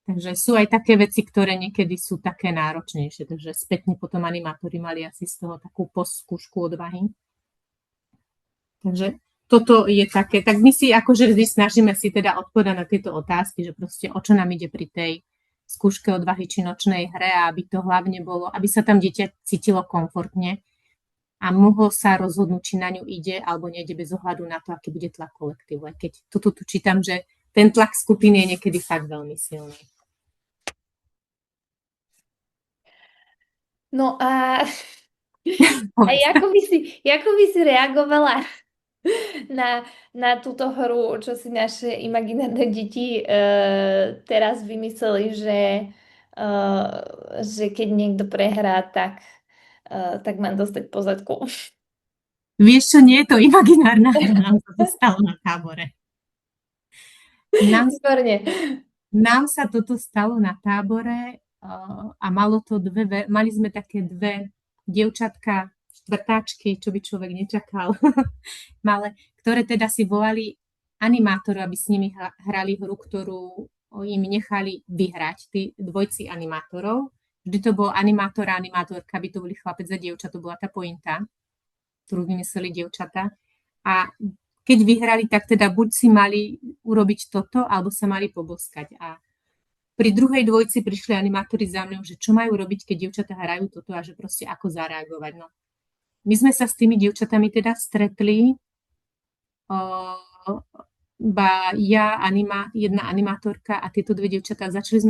Takže sú aj také veci, ktoré niekedy sú také náročnejšie. Takže spätne potom animátori mali asi z toho takú postskúšku odvahy. Takže toto je také. Tak my si akože vždy snažíme si teda odpovedať na tieto otázky, že proste o čo nám ide pri tej skúške odvahy či nočnej hre, a aby to hlavne bolo, aby sa tam dieťa cítilo komfortne a mohlo sa rozhodnúť, či na ňu ide alebo nejde bez ohľadu na to, aký bude tlak kolektívu. Aj keď tu čítam, že ten tlak skupiny je niekedy fakt veľmi silný. No a ako by si reagovala na túto hru, čo si naše imaginárne deti teraz vymysleli, že keď niekto prehrá, tak má dostať po zadku. Vieš čo, nie je to imaginárna hra, nám sa to stalo na tábore. Nám sa toto stalo na tábore a mali sme také 2 dievčatka, štvrtáčky, čo by človek nečakal, malé, ktoré teda si volali animátorov, aby s nimi hrali hru, ktorú im nechali vyhrať, tí dvojci animátorov. Vždy to bol animátor a animátorka, by to boli chlapec a dievča, to bola tá pointa, ktorú vymysleli dievčata. A keď vyhrali, tak teda buď si mali urobiť toto, alebo sa mali poboskať. A pri druhej dvojci prišli animátori za mňou, že čo majú robiť, keď dievčatá hrajú toto a že proste ako zareagovať. No. My sme sa s tými dievčatami teda stretli, jedna animátorka a tieto 2 dievčatá, začali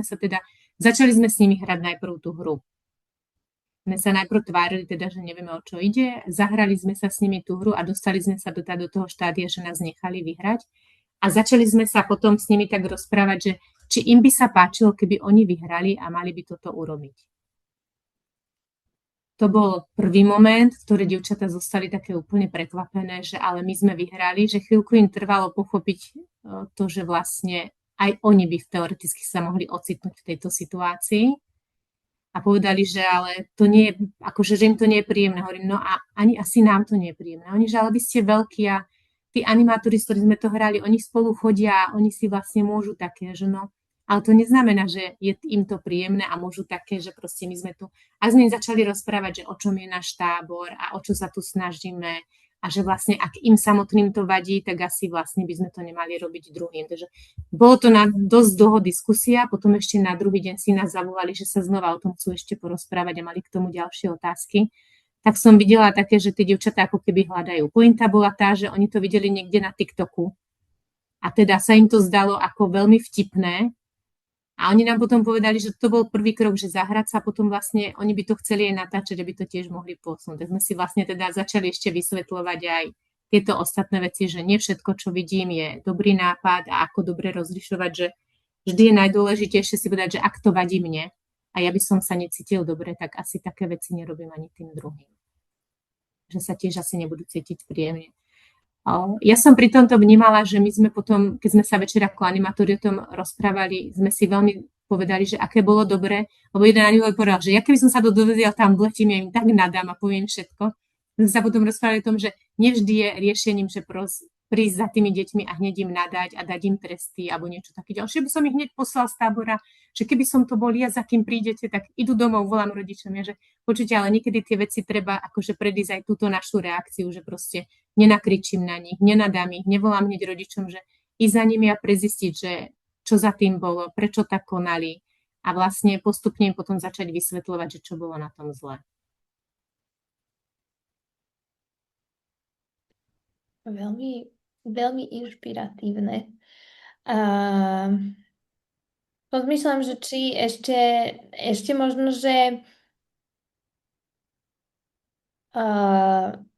sme s nimi hrať najprv tú hru. My sa najprv tvárili teda, že nevieme, o čo ide, zahrali sme sa s nimi tú hru a dostali sme sa do toho štádia, že nás nechali vyhrať a začali sme sa potom s nimi tak rozprávať, že či im by sa páčilo, keby oni vyhrali a mali by toto urobiť. To bol prvý moment, ktoré dievčatá zostali také úplne prekvapené, že ale my sme vyhrali, že chvíľku im trvalo pochopiť to, že vlastne aj oni by teoreticky sa mohli ocitnúť v tejto situácii. A povedali, že ale to nie je, akože, že im to nie je príjemné. Hovorím, no a ani asi nám to nie je príjemné. Oni, že ale vy ste veľkí a tí animátori, s ktorými sme to hrali, oni spolu chodia a oni si vlastne môžu také, že no, ale to neznamená, že je im to príjemné a môžu také, že proste my sme tu. A sme im začali rozprávať, že o čom je náš tábor a o čo sa tu snažíme a že vlastne ak im samotným to vadí, tak asi vlastne by sme to nemali robiť druhým. Takže bolo to na dosť dlho diskusia, potom ešte na druhý deň si nás zavolali, že sa znova o tom chcú ešte porozprávať a mali k tomu ďalšie otázky. Tak som videla také, že tie dievčatá ako keby hľadajú. Pointa bola tá, že oni to videli niekde na TikToku a teda sa im to zdalo ako veľmi vtipné. A oni nám potom povedali, že to bol prvý krok, že zahrať sa, potom vlastne oni by to chceli aj natáčať, aby to tiež mohli posunúť. Tak sme si vlastne teda začali ešte vysvetľovať aj tieto ostatné veci, že nie všetko, čo vidím, je dobrý nápad a ako dobre rozlišovať, že vždy je najdôležitejšie si povedať, že ak to vadí mne a ja by som sa necítil dobre, tak asi také veci nerobím ani tým druhým. Že sa tiež asi nebudú cítiť príjemne. Ja som pri tomto vnímala, že my sme potom, keď sme sa večer ako animátori o tom rozprávali, sme si veľmi povedali, že aké bolo dobre, lebo jeden animátor povedal, že ja keby som sa to dozvedel tam v letím, ja im tak nadám a poviem všetko. My sme sa potom rozprávali o tom, že nevždy je riešením, že prísť za tými deťmi a hneď im nadať a dať im tresty alebo niečo také ďalšie. By som ich hneď poslal z tábora, že keby som to bol ja, za kým prídete, tak idú domov, volám rodičom, ja, že počujte, ale niekedy tie veci treba akože predísť aj túto našu reakciu, že proste nenakričím na nich, nenadám ich, nevolám hneď rodičom, že ísť za nimi a prezistiť, že čo za tým bolo, prečo tak konali a vlastne postupne im potom začať vysvetľovať, že čo bolo na tom zle. Veľmi, veľmi inšpiratívne. A rozmýšľam, že či ešte možno, že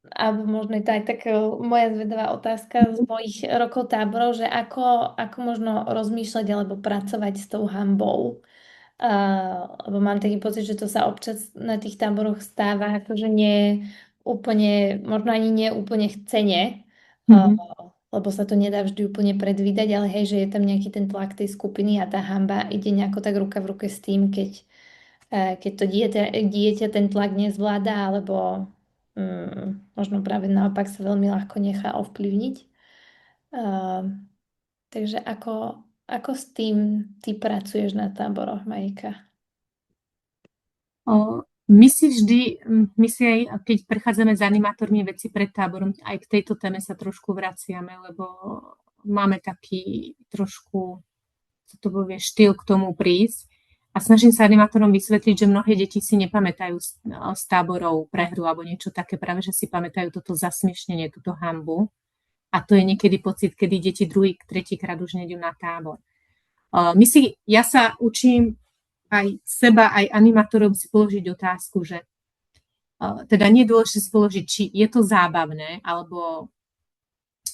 alebo možno je to aj tak moja zvedavá otázka z mojich rokov táborov, že ako možno rozmýšľať alebo pracovať s tou hanbou. Lebo mám taký pocit, že to sa občas na tých táboroch stáva, akože nie úplne, možno ani nie úplne chcene, lebo sa to nedá vždy úplne predvídať, ale hej, že je tam nejaký ten tlak tej skupiny a tá hanba ide nejako tak ruka v ruke s tým, keď to dieťa ten tlak nezvláda, alebo možno práve naopak sa veľmi ľahko nechá ovplyvniť. Takže ako s tým ty pracuješ na táboroch, Majka? My si aj, keď prechádzame s animátormi veci pred táborom, aj k tejto téme sa trošku vraciame, lebo máme taký trošku, co to povie, štýl k tomu prísť. A snažím sa animátorom vysvetliť, že mnohé deti si nepamätajú z táborov prehru alebo niečo také, práve že si pamätajú toto zasmiešnenie, túto hanbu. A to je niekedy pocit, kedy deti druhý, tretíkrát už nejdú na tábor. Ja sa učím aj seba, aj animátorom si položiť otázku, že teda nie je dôležité si položiť, či je to zábavné, alebo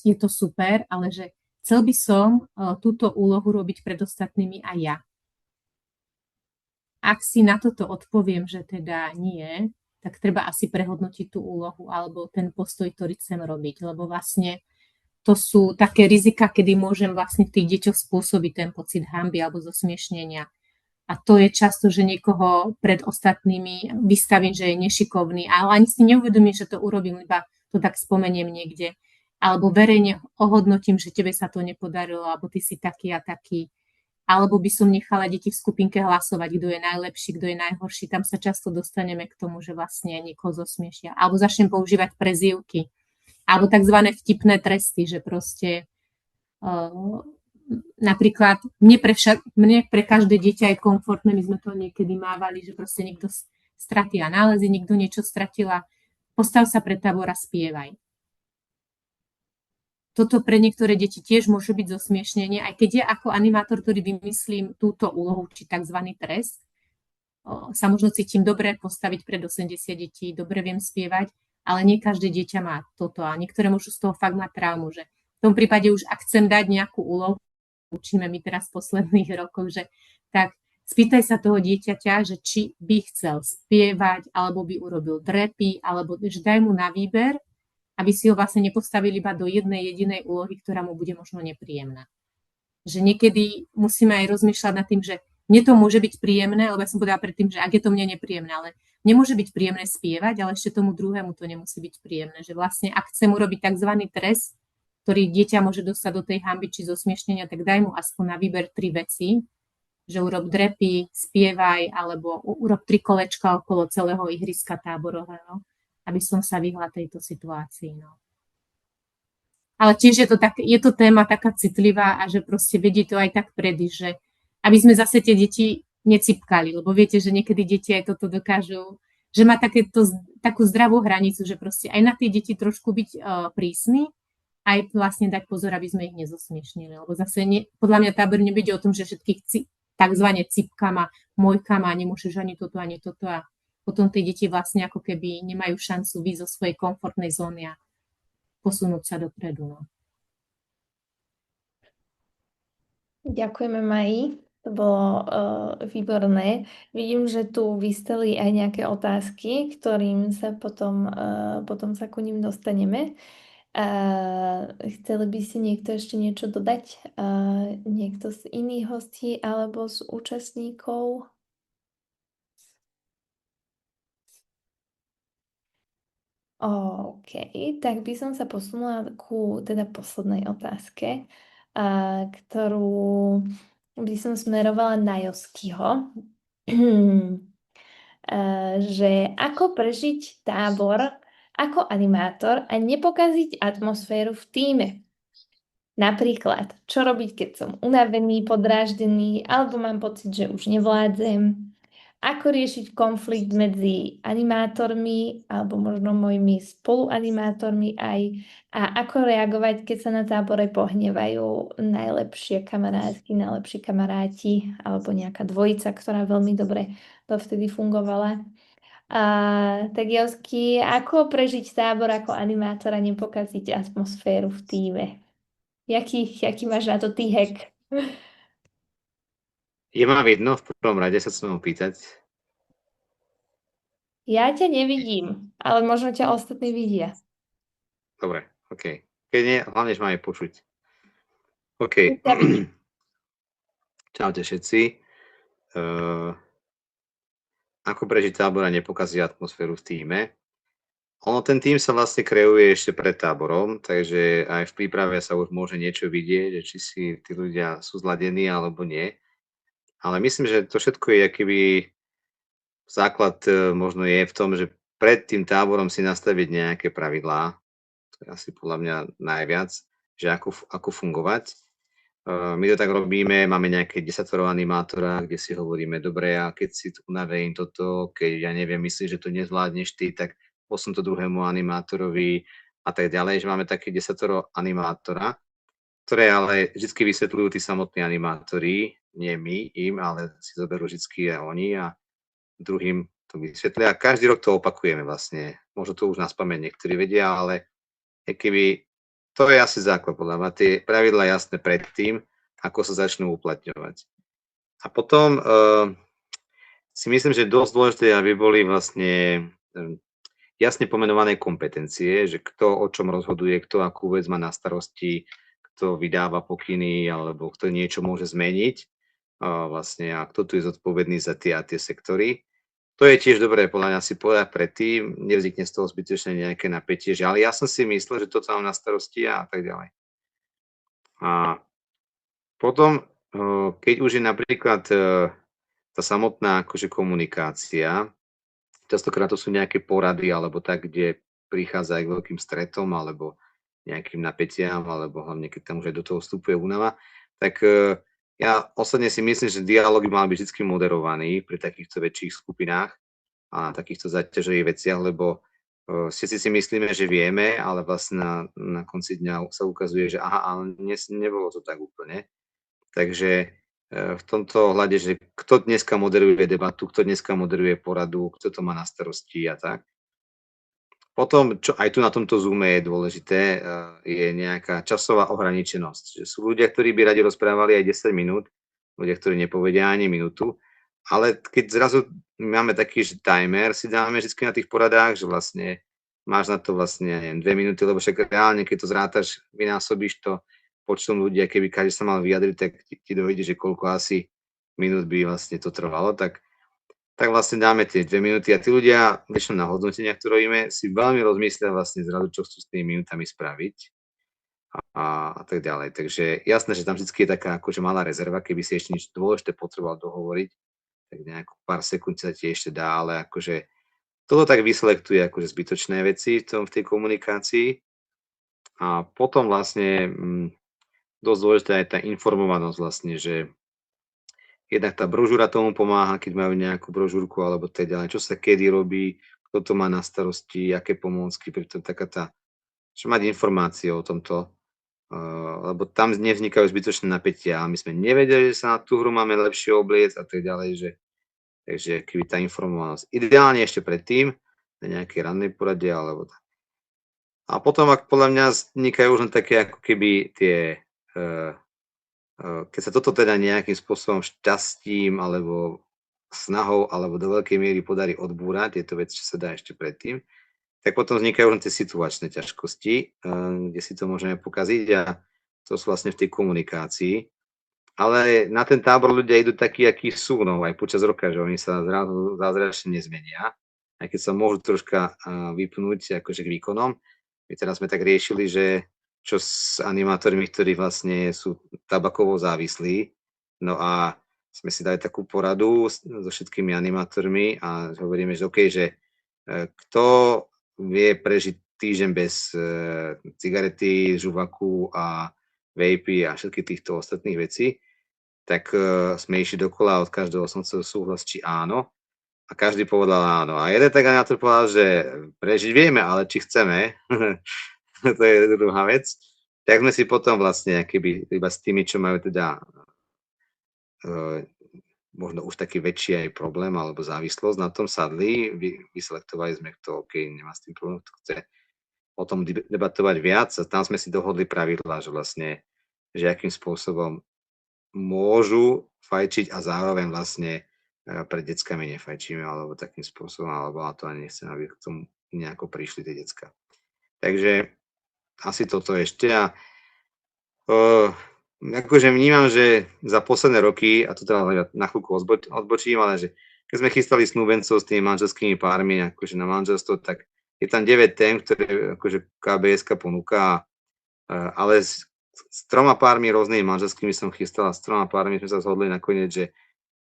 je to super, ale že chcel by som túto úlohu robiť pred ostatnými aj ja. Ak si na toto odpoviem, že teda nie, tak treba asi prehodnotiť tú úlohu alebo ten postoj, ktorý chcem robiť, lebo vlastne to sú také rizika, kedy môžem vlastne v tých deťoch spôsobiť ten pocit hanby alebo zosmiešnenia. A to je často, že niekoho pred ostatnými vystavím, že je nešikovný, ale ani si neuvedomím, že to urobím, iba to tak spomeniem niekde. Alebo verejne ohodnotím, že tebe sa to nepodarilo, alebo ty si taký a taký. Alebo by som nechala deti v skupinke hlasovať, kto je najlepší, kto je najhorší. Tam sa často dostaneme k tomu, že vlastne niekoho zosmiešia. Alebo začnem používať prezývky. Alebo tzv. Vtipné tresty, že proste napríklad mne pre každé dieťa je komfortné, my sme to niekedy mávali, že proste niekto stratila nálezy, niekto niečo stratila, postav sa pred tábor a spievaj. Toto pre niektoré deti tiež môže byť zosmiešnenie, aj keď ja ako animátor, ktorý vymyslím túto úlohu, či tzv. Trest, sa možno cítim dobre postaviť pred 80 detí, dobre viem spievať, ale nie každé dieťa má toto a niektoré môžu z toho fakt mať traumu, že v tom prípade už ak chcem dať nejakú úlohu, učíme my teraz v posledných rokoch, že tak spýtaj sa toho dieťaťa, že či by chcel spievať, alebo by urobil drepy, alebo že daj mu na výber, aby si ho vlastne nepostavili iba do jednej jedinej úlohy, ktorá mu bude možno nepríjemná. Že niekedy musíme aj rozmýšľať nad tým, že mne to môže byť príjemné, lebo ja som povedala predtým, že ak je to mne nepríjemné, ale nemôže byť príjemné spievať, ale ešte tomu druhému to nemusí byť príjemné. Že vlastne ak chcem urobiť tzv. Trest, ktorý dieťa môže dostať do tej hanby či zosmiešnenia, tak daj mu aspoň na výber 3 veci, že urob drepy, spievaj, alebo urob 3 kolečka okolo celého ihriska táborového, aby som sa vyhla tejto situácii. No. Ale tiež je to téma taká citlivá a že proste vedie to aj tak predísť, že aby sme zase tie deti necipkali, lebo viete, že niekedy deti aj toto dokážu, že má takú zdravú hranicu, že proste aj na tie deti trošku byť prísny, aj vlastne dať pozor, aby sme ich nezosmiešnili. Lebo zase podľa mňa tábor nebude o tom, že všetkých takzvané cipkám a mojkám a nemôžeš ani toto a potom tie deti vlastne ako keby nemajú šancu vyjsť zo svojej komfortnej zóny a posunúť sa dopredu. No. Ďakujeme, Maji. To bolo výborné. Vidím, že tu vystali aj nejaké otázky, ktorým sa potom sa ku ním dostaneme. Chceli by si niekto ešte niečo dodať? Niekto z iných hostí alebo z účastníkov? OK, tak by som sa posunula ku teda poslednej otázke, ktorú by som smerovala na Joskyho. Že ako prežiť tábor ako animátor a nepokaziť atmosféru v tíme. Napríklad, čo robiť, keď som unavený, podráždený, alebo mám pocit, že už nevládzem. Ako riešiť konflikt medzi animátormi alebo možno mojimi spoluanimátormi aj a ako reagovať, keď sa na tábore pohnevajú najlepšie kamarátky, najlepší kamaráti alebo nejaká dvojica, ktorá veľmi dobre dovtedy fungovala. Tak Josky, ako prežiť tábor ako animátor a nepokaziť atmosféru v tíme? Jaký máš na to ty hack? Je ma vidno? V prvom rade sa chcem opýtať. Ja ťa nevidím, ale možno ťa ostatní vidia. Dobre, OK. Keď nie, hlavne, že ma aj počuť. OK. Ja vidím. Čaute všetci. Ako prežiť tábor a nepokaziť atmosféru v tíme? Ten tým sa vlastne kreuje ešte pred táborom, takže aj v príprave sa už môže niečo vidieť, že či si tí ľudia sú zladení alebo nie. Ale myslím, že to všetko je akýby základ možno je v tom, že pred tým táborom si nastaviť nejaké pravidlá. To je asi podľa mňa najviac, že ako fungovať. My to tak robíme, máme nejaké 10 animátora, kde si hovoríme, dobre, a keď si unavím toto, keď ja neviem, myslíš, že to nezvládneš ty, tak posun to druhému animátorovi a tak ďalej, že máme také 10 animátora, ktoré ale vždy vysvetľujú tí samotní animátori, nie my im, ale si zoberú vždy aj oni a druhým to vysvetlia. A každý rok to opakujeme vlastne. Možno to už na spamäť niektorí vedia, ale keby to je asi základ podľa mňa. Tie pravidlá jasné predtým, ako sa začnú uplatňovať. A potom si myslím, že je dosť dôležité, aby boli vlastne jasne pomenované kompetencie, že kto o čom rozhoduje, kto akú vec má na starosti, kto vydáva pokyny, alebo kto niečo môže zmeniť. Vlastne a kto tu je zodpovedný za tie a tie sektory. To je tiež dobré podľa mňa si povedať predtým, nevznikne z toho zbytočne nejaké napätie, že ale ja som si myslel, že toto mám na starosti a tak ďalej. A potom, keď už je napríklad tá samotná akože komunikácia, častokrát to sú nejaké porady alebo tak, kde prichádza aj k veľkým stretom alebo nejakým napätiam, alebo hlavne keď tam už aj do toho vstupuje únava, tak ja osobne si myslím, že dialóg by mal byť vždy moderovaný pri takýchto väčších skupinách a na takýchto záťažových veciach, lebo všetci si myslíme, že vieme, ale vlastne na konci dňa sa ukazuje, že aha, ale nebolo to tak úplne. Takže v tomto ohľade, že kto dneska moderuje debatu, kto dneska moderuje poradu, kto to má na starosti a tak. Potom, čo aj tu na tomto Zoome je dôležité, je nejaká časová ohraničenosť. Že sú ľudia, ktorí by radi rozprávali aj 10 minút, ľudia, ktorí nepovedia ani minútu, ale keď zrazu máme taký že timer, si dáme vždy na tých poradách, že vlastne máš na to vlastne, neviem, 2 minúty, lebo však reálne, keď to zrátaš, vynásobíš to počtom ľudí, a keby každý sa mal vyjadriť, tak ti dojde, že koľko asi minút by vlastne to trvalo, tak vlastne dáme tie 2 minúty a tí ľudia, väčšinou na hodnoteniach, ktoré robíme, si veľmi rozmyslia vlastne zrazu, čo chcú s tými minútami spraviť a tak ďalej. Takže jasné, že tam vždy je taká akože malá rezerva, keby si ešte niečo dôležité potreboval dohovoriť, tak nejakú pár sekúnd sa ti ešte dá, ale akože toto tak vyselektuje akože zbytočné veci v tej komunikácii. A potom vlastne dosť dôležitá je tá informovanosť vlastne, že jednak tá brožúra tomu pomáha, keď majú nejakú brožúrku alebo tak ďalej, čo sa kedy robí, kto to má na starosti, aké pomôcky, preto taká tá, že mať informácie o tomto, lebo tam nevznikajú zbytočné napätia a my sme nevedeli, že sa na tú hru máme lepšie obliec a tak ďalej, takže keby tá informovanosť. Ideálne ešte predtým, na nejakej rannej porade alebo tak. A potom, ak podľa mňa vznikajú už len také ako keby tie keď sa toto teda nejakým spôsobom šťastím alebo snahou alebo do veľkej miery podarí odbúrať, tieto veci, čo sa dá ešte predtým, tak potom vznikajú len tie situačné ťažkosti, kde si to môžeme pokaziť a to sú vlastne v tej komunikácii. Ale na ten tábor ľudia idú takí, akí sú, no aj počas roka, že oni sa zrazu zázračne nezmenia, aj keď sa môžu troška vypnúť akože k výkonom. My teraz sme tak riešili, že čo s animátormi, ktorí vlastne sú tabakovo závislí, no a sme si dali takú poradu so všetkými animátormi a hovoríme, že OK, že kto vie prežiť týždeň bez cigarety, žuvaku a vapy a všetkých týchto ostatných vecí, tak sme išli dokola, od každého som chcel súhlas, či áno. A každý povedal áno. A jeden tak animátor povedal, že prežiť vieme, ale či chceme, to je druhá vec. Tak sme si potom vlastne keby iba s tými, čo majú teda možno už taký väčší aj problém alebo závislosť, na tom sadli, vyselektovali sme, kto OK, nemá s tým problém, kto chce o tom debatovať viac a tam sme si dohodli pravidlá, že vlastne, že akým spôsobom môžu fajčiť a zároveň vlastne pred deckami nefajčíme alebo takým spôsobom, alebo na to ani nechcem, aby k tomu nejako prišli tie decka. Takže asi toto ešte a akože vnímam, že za posledné roky, a to teda na chvíľku odbočím, ale že keď sme chystali snúbencov s tými manželskými pármi akože na manželstvo, tak je tam 9 tém, ktoré akože KBS-ka ponúka, ale s 3 pármi rôznymi manželskými som chystal a s 3 pármi sme sa zhodli nakoniec, že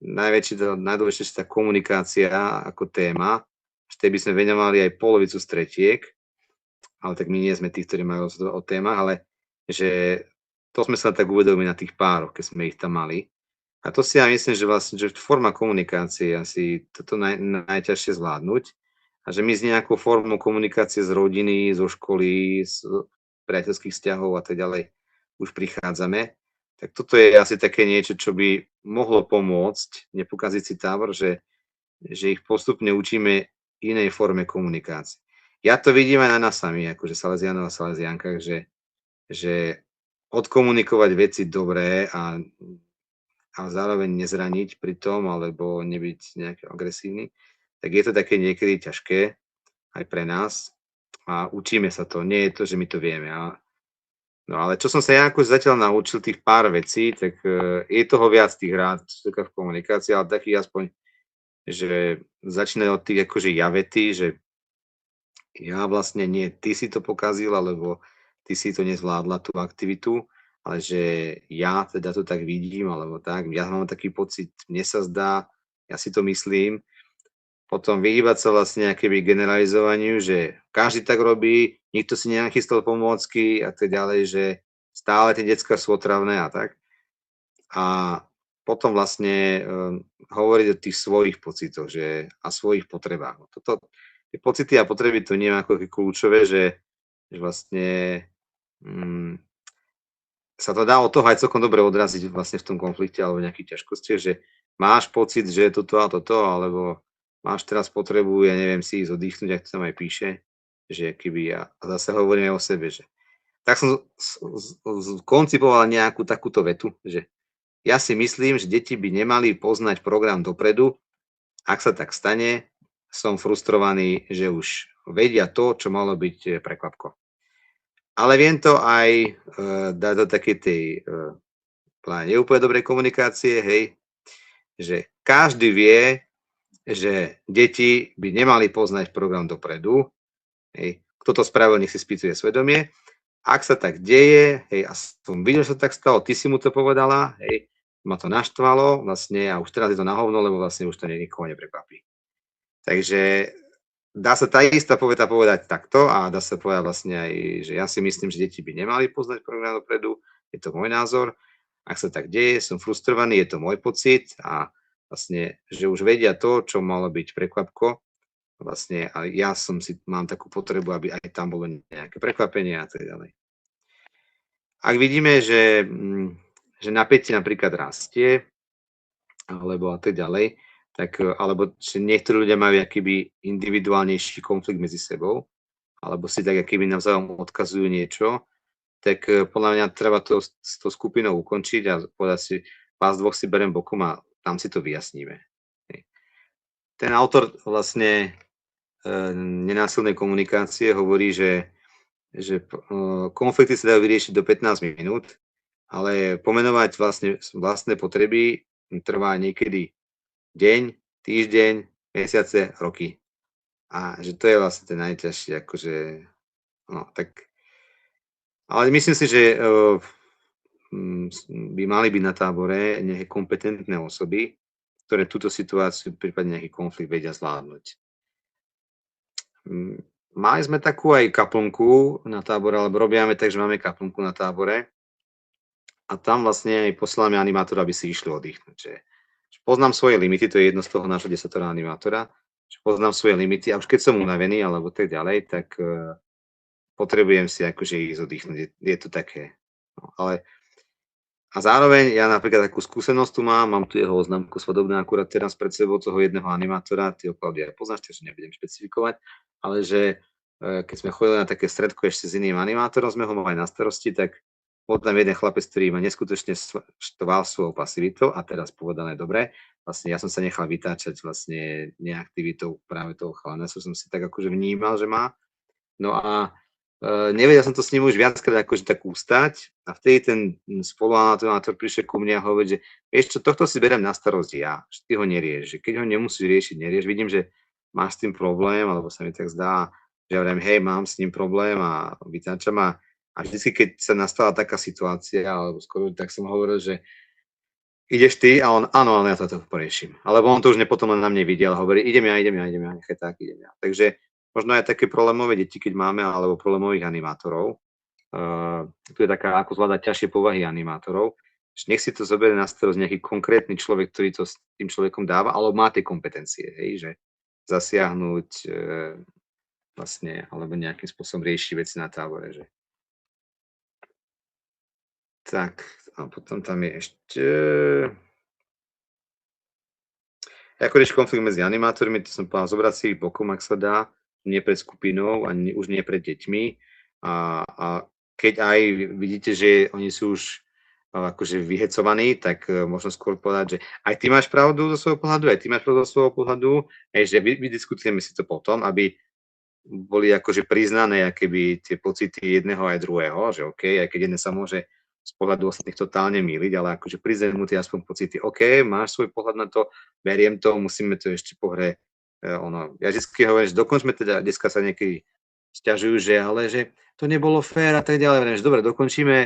najdôležitejšia tá komunikácia ako téma, že tej by sme venovali aj polovicu z tretiek, ale tak my nie sme tí, ktorí majú o témach, ale že to sme sa tak uvedomili na tých pároch, keď sme ich tam mali. A to si ja myslím, že vlastne že forma komunikácie je asi toto najťažšie zvládnuť a že my s nejakou formou komunikácie z rodiny, zo školy, z priateľských vzťahov a tak ďalej už prichádzame. Tak toto je asi také niečo, čo by mohlo pomôcť nepokaziť si tábor, že ich postupne učíme inej forme komunikácie. Ja to vidím aj na nás sami, akože Salesianov a Salesiankách, že odkomunikovať veci dobré a zároveň nezraniť pri tom, alebo nebyť nejaký agresívny, tak je to také niekedy ťažké aj pre nás a učíme sa to. Nie je to, že my to vieme. No ale čo som sa ja ako zatiaľ naučil tých pár vecí, tak je toho viac tých rád v komunikácii, ale takých aspoň, že začínajú od tých akože ja vety, že ja vlastne nie, ty si to pokazil, alebo ty si to nezvládla, tú aktivitu, ale že ja teda to tak vidím, alebo tak, ja mám taký pocit, mne sa zdá, ja si to myslím, potom vyhýbať sa vlastne akéby generalizovaniu, že každý tak robí, nikto si nenachystal pomôcky a tak ďalej, že stále tie decká sú otravné a tak. A potom vlastne hovoriť o tých svojich pocitoch a svojich potrebách. Tie pocity a potreby to nie je ako kľúčové, že vlastne sa to dá od toho aj celkom dobre odraziť vlastne v tom konflikte alebo v nejakých ťažkostiach, že máš pocit, že je toto a toto, alebo máš teraz potrebu, ja neviem, si ísť oddychnúť, ak to tam aj píše, že keby a zase hovoríme o sebe, že tak som koncipoval nejakú takúto vetu, že ja si myslím, že deti by nemali poznať program dopredu, ak sa tak stane, som frustrovaný, že už vedia to, čo malo byť prekvapko. Ale viem to aj dať do takej tej neúplne dobrej komunikácie, hej, že každý vie, že deti by nemali poznať program dopredu. Hej. Kto to spravil, nech si spýtuje svedomie. Ak sa tak deje, hej, a som videl, že sa tak stalo, ty si mu to povedala, hej, ma to naštvalo vlastne a už teraz je to na hovno, lebo vlastne už to nikoho neprekvapí. Takže dá sa tá istá poveta povedať takto a dá sa povedať vlastne aj, že ja si myslím, že deti by nemali poznať program dopredu, je to môj názor. Ak sa tak deje, som frustrovaný, je to môj pocit a vlastne, že už vedia to, čo malo byť prekvapko. Vlastne a ja mám takú potrebu, aby aj tam bolo nejaké prekvapenie a tak ďalej. Ak vidíme, že napätie napríklad rastie, alebo a tak ďalej, tak, alebo že niektorí ľudia majú akýby individuálnejší konflikt medzi sebou, alebo si tak akýby navzájom odkazujú niečo, tak podľa mňa treba to s tou skupinou ukončiť a povedať si, vás dvoch si berem bokom a tam si to vyjasníme. Ten autor vlastne nenásilnej komunikácie hovorí, že konflikty sa dajú vyriešiť do 15 minút, ale pomenovať vlastné potreby trvá niekedy deň, týždeň, mesiace, roky. A že to je vlastne ten najťažší, akože, no tak. Ale myslím si, že by mali byť na tábore nejaké kompetentné osoby, ktoré túto situáciu, prípadne nejaký konflikt vedia zvládnuť. Mali sme takú aj kaplnku na tábore, alebo robíme tak, že máme kaplnku na tábore a tam vlastne aj posieláme animátora, aby si išli oddychnúť. Že poznám svoje limity, to je jedno z toho nášho 10 animátora, že poznám svoje limity a už keď som unavený alebo tak ďalej, tak potrebujem si akože ísť oddychnúť. Je to také. No, ale a zároveň ja napríklad takú skúsenosť tu mám tu jeho oznámku svadobnú akurát teraz pred sebou toho jedného animátora, ty ho Klaudia poznáš, takže nebudem špecifikovať, ale že keď sme chodili na také stredko ešte s iným animátorom, sme ho mali na starosti, tak bol tam jeden chlapec, ktorý ma neskutočne štval svojou pasivitou a teraz povedané dobre, vlastne ja som sa nechal vytáčať vlastne neaktivitou práve toho chalana, som si tak akože vnímal, že má. No a nevedel som to s ním už viackrát akože tak ústať a vtedy ten spoluanimátor prišiel ku mne a hovorí, že vieš čo, tohto si beriem na starosť ja, že ty ho nerieš, že keď ho nemusíš riešiť, nerieš, vidím, že máš s tým problém, alebo sa mi tak zdá, že ja hovorím, hej, mám s ním problém a vytáčam a vždy, keď sa nastala taká situácia, alebo skoro tak som hovoril, že ideš ty a on, áno, ale ja to poriešim. Alebo on to už potom len na mne videl a hovorí, idem ja, nechaj tak, idem ja. Takže možno aj také problémové deti, keď máme, alebo problémových animátorov. Tu je taká, ako zvládať ťažšie povahy animátorov. Nech si to zoberie na starosť nejaký konkrétny človek, ktorý to s tým človekom dáva, alebo má tie kompetencie, hej, že zasiahnuť vlastne, alebo nejakým spôsobom rieši veci na tábore. Že. Tak, a potom tam je ešte... Ako rieš konflikt medzi animátormi, to som povedal, zobrať si ich bokom, ak sa dá, nie pred skupinou, ani už nie pred deťmi. A keď aj vidíte, že oni sú už akože vyhecovaní, tak možno skôr povedať, že aj ty máš pravdu zo svojho pohľadu, aj ty máš pravdu zo svojho pohľadu, že vydiskutujeme si to potom, aby boli akože priznané akoby tie pocity jedného aj druhého, že OK, aj keď jeden sa môže z pohľadu ostatných totálne mýliť, ale akože priznať mu tie aspoň pocity, OK, máš svoj pohľad na to, beriem to, musíme to ešte po hre ja vždycky hovorím, že dokončme teda, dneska sa niekedy sťažujú, že ale že to nebolo fér a tak ďalej. Hovorím, že dobre, dokončíme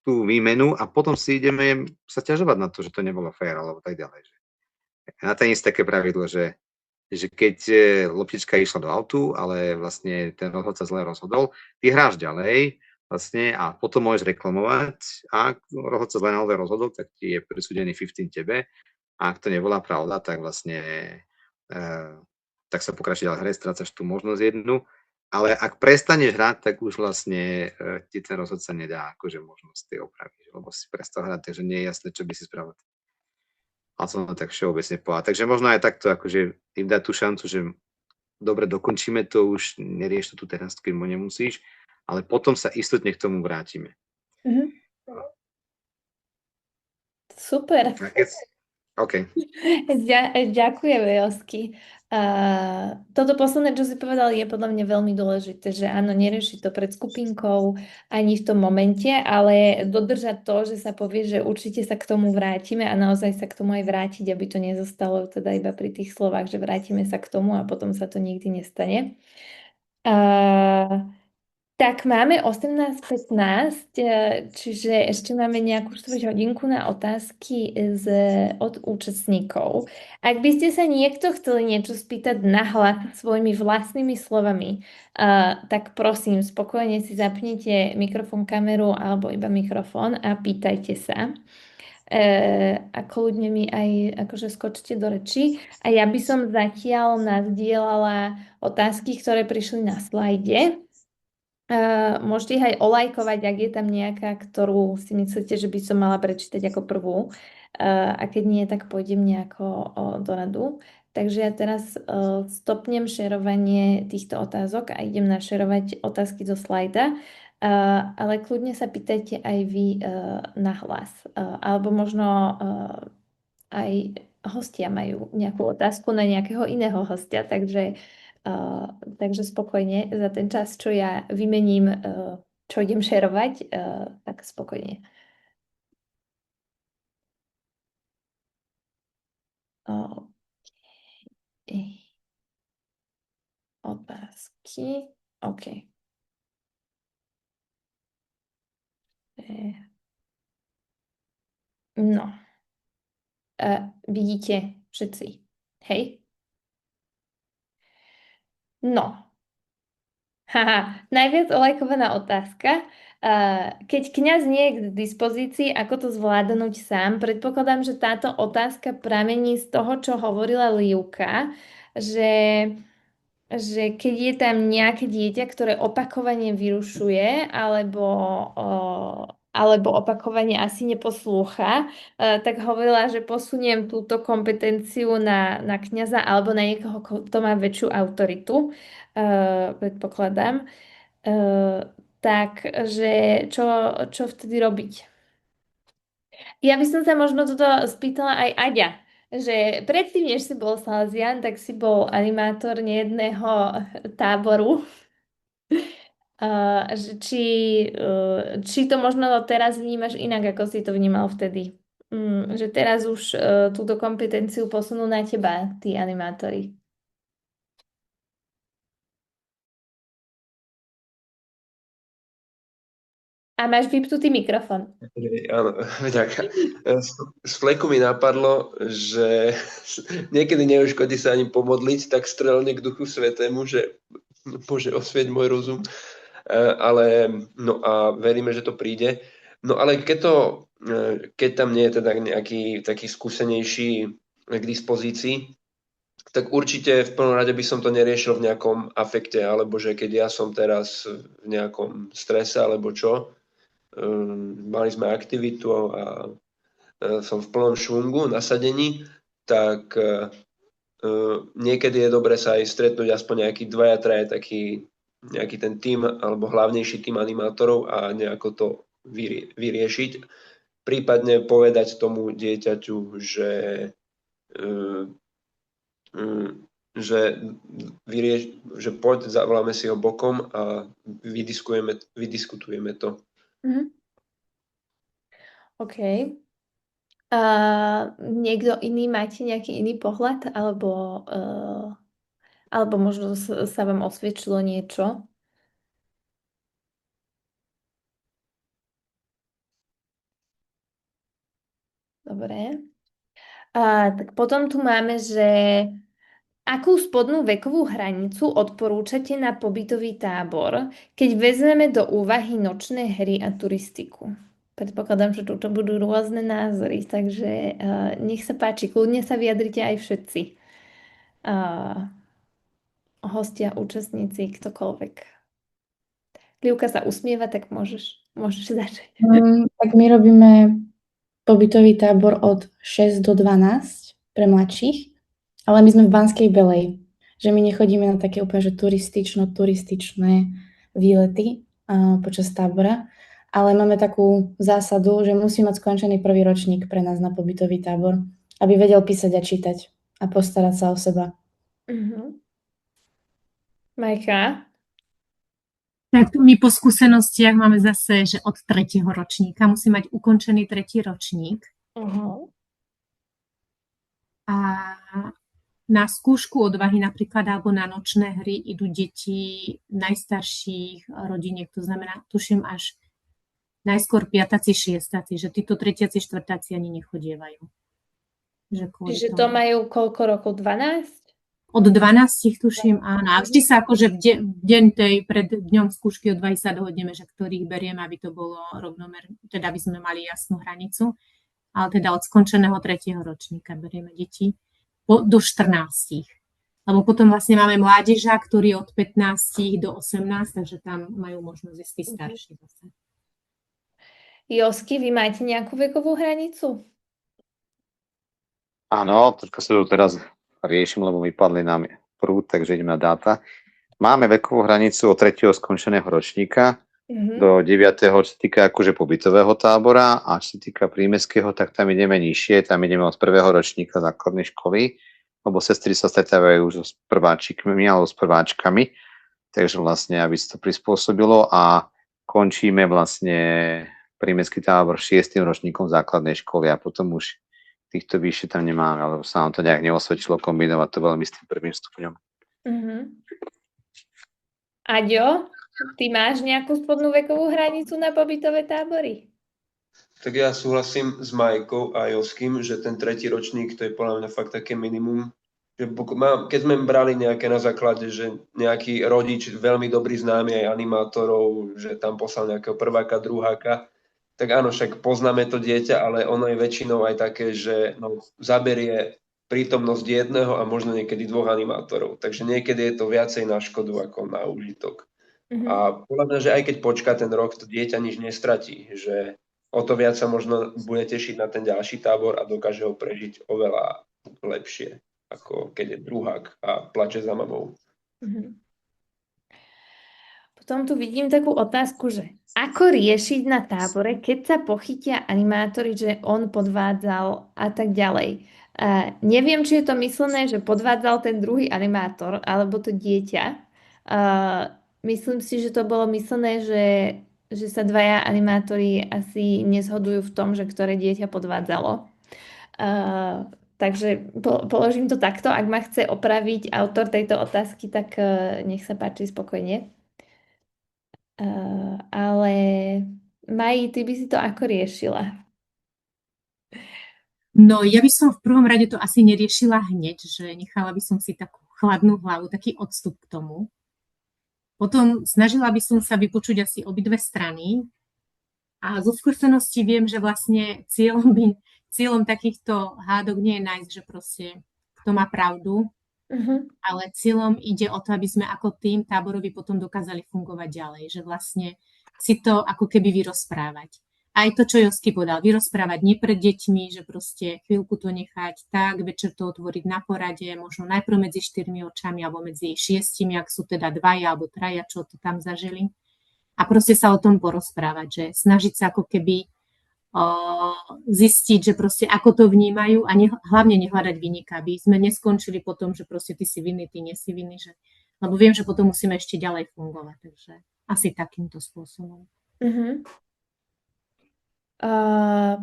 tú výmenu a potom si ideme sa ťažovať na to, že to nebolo fér alebo tak ďalej. Že. Na tenis také pravidlo, že keď loptička išla do autu, ale vlastne ten rozhodca zle rozhodol, ty hráš ďalej vlastne a potom môžeš reklamovať a ak rozhodca zle naozaj rozhodol, tak ti je prisúdený 15 tebe a ak to nebola pravda, tak vlastne tak sa pokračuje ďalej hre, strácaš tú možnosť jednu, ale ak prestaneš hrať, tak už vlastne ti ten rozhodca nedá akože možnosť tej opravy, lebo si prestal hrať, takže nie je jasné, čo by si spravil. Ale som tak všeobecne povedal. Takže možno aj takto akože im dať tú šancu, že dobre, dokončíme to, už nerieš to tu teraz, keď mu nemusíš, ale potom sa istotne k tomu vrátime. Mm-hmm. Super. OK. Ďakujem, Josky. Toto posledné, čo si povedal, je podľa mňa veľmi dôležité, že áno, neriešiť to pred skupinkou ani v tom momente, ale dodržať to, že sa povie, že určite sa k tomu vrátime a naozaj sa k tomu aj vrátiť, aby to nezostalo teda iba pri tých slovách, že vrátime sa k tomu a potom sa to nikdy nestane. Tak máme 18:15, čiže ešte máme nejakú 4 hodinku na otázky od účastníkov. Ak by ste sa niekto chceli niečo spýtať nahlas svojimi vlastnými slovami, tak prosím, spokojne si zapnite mikrofón, kameru alebo iba mikrofón a pýtajte sa. A kľudne mi aj akože skočte do reči. A ja by som zatiaľ nazdielala otázky, ktoré prišli na slajde. Môžete ich aj olajkovať, ak je tam nejaká, ktorú si myslíte, že by som mala prečítať ako prvú. A keď nie, tak pôjdem nejako do radu. Takže ja teraz stopnem šerovanie týchto otázok a idem našerovať otázky zo slajda. Ale kľudne sa pýtajte aj vy na hlas. Alebo možno aj hostia majú nejakú otázku na nejakého iného hostia, takže spokojne za ten čas, čo ja vymením, čo idem šerovať, tak spokojne. Otázky. OK. No. Vidíte všetci. Hej? No. Haha, najviac olajkovaná otázka. Keď kňaz nie je k dispozícii, ako to zvládnuť sám? Predpokladám, že táto otázka pramení z toho, čo hovorila Livka, že keď je tam nejaké dieťa, ktoré opakovane vyrušuje alebo opakovane asi neposlúcha, tak hovorila, že posuniem túto kompetenciu na kňaza alebo na niekoho, kto má väčšiu autoritu, predpokladám. Takže čo vtedy robiť? Ja by som sa možno toto spýtala aj Aďa, že predtým, než si bol Salesian, tak si bol animátor nejedného táboru. Že či to možno teraz vnímaš inak, ako si to vnímal vtedy. Že teraz už túto kompetenciu posunú na teba, tí animátori. A máš vypnutý mikrofón. Áno, vďaka. Z fleku mi napadlo, že niekedy neuškodí sa ani pomodliť, tak strelne k Duchu Svätému, že Bože, osvieť môj rozum. Ale, no a veríme, že to príde. No ale keď tam nie je teda nejaký taký skúsenejší k dispozícii, tak určite v prvom rade by som to neriešil v nejakom afekte, alebo že keď ja som teraz v nejakom strese, alebo čo, mali sme aktivitu a som v plnom švungu, nasadení, tak niekedy je dobre sa aj stretnúť aspoň nejaký dvaja, traja, nejaký ten tím alebo hlavnejší tím animátorov a nejako to vyriešiť. Prípadne povedať tomu dieťaťu, že poď, zavoláme si ho bokom a vydiskutujeme to. OK. Niekto iný, máte nejaký iný pohľad? Alebo možno sa vám osvedčilo niečo? Dobre. Tak potom tu máme, že akú spodnú vekovú hranicu odporúčate na pobytový tábor, keď vezmeme do úvahy nočné hry a turistiku? Predpokladám, že tu budú rôzne názory, takže nech sa páči, kľudne sa vyjadrite aj všetci. Hostia, účastníci, ktokoľvek. Livka sa usmieva, tak môžeš začať. Tak my robíme pobytový tábor od 6 do 12 pre mladších, ale my sme v Banskej Belej, že my nechodíme na také úplne že turističné výlety počas tábora, ale máme takú zásadu, že musí mať skončený prvý ročník pre nás na pobytový tábor, aby vedel písať a čítať a postarať sa o seba. Majka? Tak my po skúsenostiach máme zase, že od 3. ročníka musí mať ukončený 3. ročník. A na skúšku odvahy napríklad alebo na nočné hry idú deti najstarších rodiniek, to znamená, tuším až najskôr 5., 6., že títo 3., 4. ani nechodievajú. Čiže to majú koľko rokov? 12? Od 12 tuším, áno. A vždy sa akože v deň pred dňom skúšky odvahy sa dohodneme, že ktorých berieme, aby to bolo rovnomerné, teda aby sme mali jasnú hranicu. Ale teda od skončeného 3. ročníka berieme deti do 14. Lebo potom vlastne máme mládeža, ktorí od 15 do 18, takže tam majú možnosť ísť tí starší zase. Josky, vy máte nejakú vekovú hranicu? Áno, troška sa to teraz riešim, lebo vypadli nám prúd, takže ideme na dáta. Máme vekovú hranicu od 3. skončeného ročníka do 9., čo sa týka akože pobytového tábora, a čo sa týka prímestského, tak tam ideme nižšie, tam ideme od 1. ročníka základnej školy, lebo sestry sa stretávajú už s prváčikmi alebo s prváčkami, takže vlastne, aby sa to prispôsobilo, a končíme vlastne prímestský tábor 6. ročníkom základnej školy a potom už týchto vyššie tam nemáme, alebo sa nám to nejak neosvedčilo kombinovať to veľmi s tým 1. stupňom. Aďo, ty máš nejakú spodnú vekovú hranicu na pobytové tábory? Tak ja súhlasím s Majkou a Joským, že ten 3. ročník to je podľa mňa fakt také minimum. Keď sme brali nejaké na základe, že nejaký rodič, veľmi dobrý známy aj animátorov, že tam poslal nejakého prváka, druháka, tak áno, však poznáme to dieťa, ale ono je väčšinou aj také, že zaberie prítomnosť jedného a možno niekedy 2 animátorov. Takže niekedy je to viacej na škodu ako na úžitok. A podľa mňa, že aj keď počká ten rok, to dieťa nič nestratí, že o to viac sa možno bude tešiť na ten ďalší tábor a dokáže ho prežiť oveľa lepšie, ako keď je druhák a plače za mamou. Potom tu vidím takú otázku, že ako riešiť na tábore, keď sa pochytia animátori, že on podvádzal a tak ďalej. Neviem, či je to myslené, že podvádzal ten druhý animátor alebo to dieťa. Myslím si, že to bolo myslené, že sa 2 animátori asi nezhodujú v tom, že ktoré dieťa podvádzalo. Takže položím to takto. Ak ma chce opraviť autor tejto otázky, tak nech sa páči, spokojne. Ale Maji, ty by si to ako riešila? No, ja by som v prvom rade to asi neriešila hneď, že nechala by som si takú chladnú hlavu, taký odstup k tomu. Potom snažila by som sa vypočuť asi obidve strany a zo skúsenosti viem, že vlastne cieľom takýchto hádok nie je nájsť, že proste kto má pravdu, ale cieľom ide o to, aby sme ako tým táborovi potom dokázali fungovať ďalej, že vlastne si to ako keby vyrozprávať. Aj to, čo Josky povedal, vyrozprávať nie pred deťmi, že proste chvíľku to nechať tak, večer to otvoriť na porade, možno najprv medzi 4 očami alebo medzi 6, ak sú teda 2 alebo 3, čo to tam zažili. A proste sa o tom porozprávať, že snažiť sa ako keby zistiť, že proste ako to vnímajú a hlavne nehľadať vynika, aby sme neskončili potom, že proste ty si vinný, ty nie si vinný, lebo viem, že potom musíme ešte ďalej fungovať, takže asi takýmto spôsobom.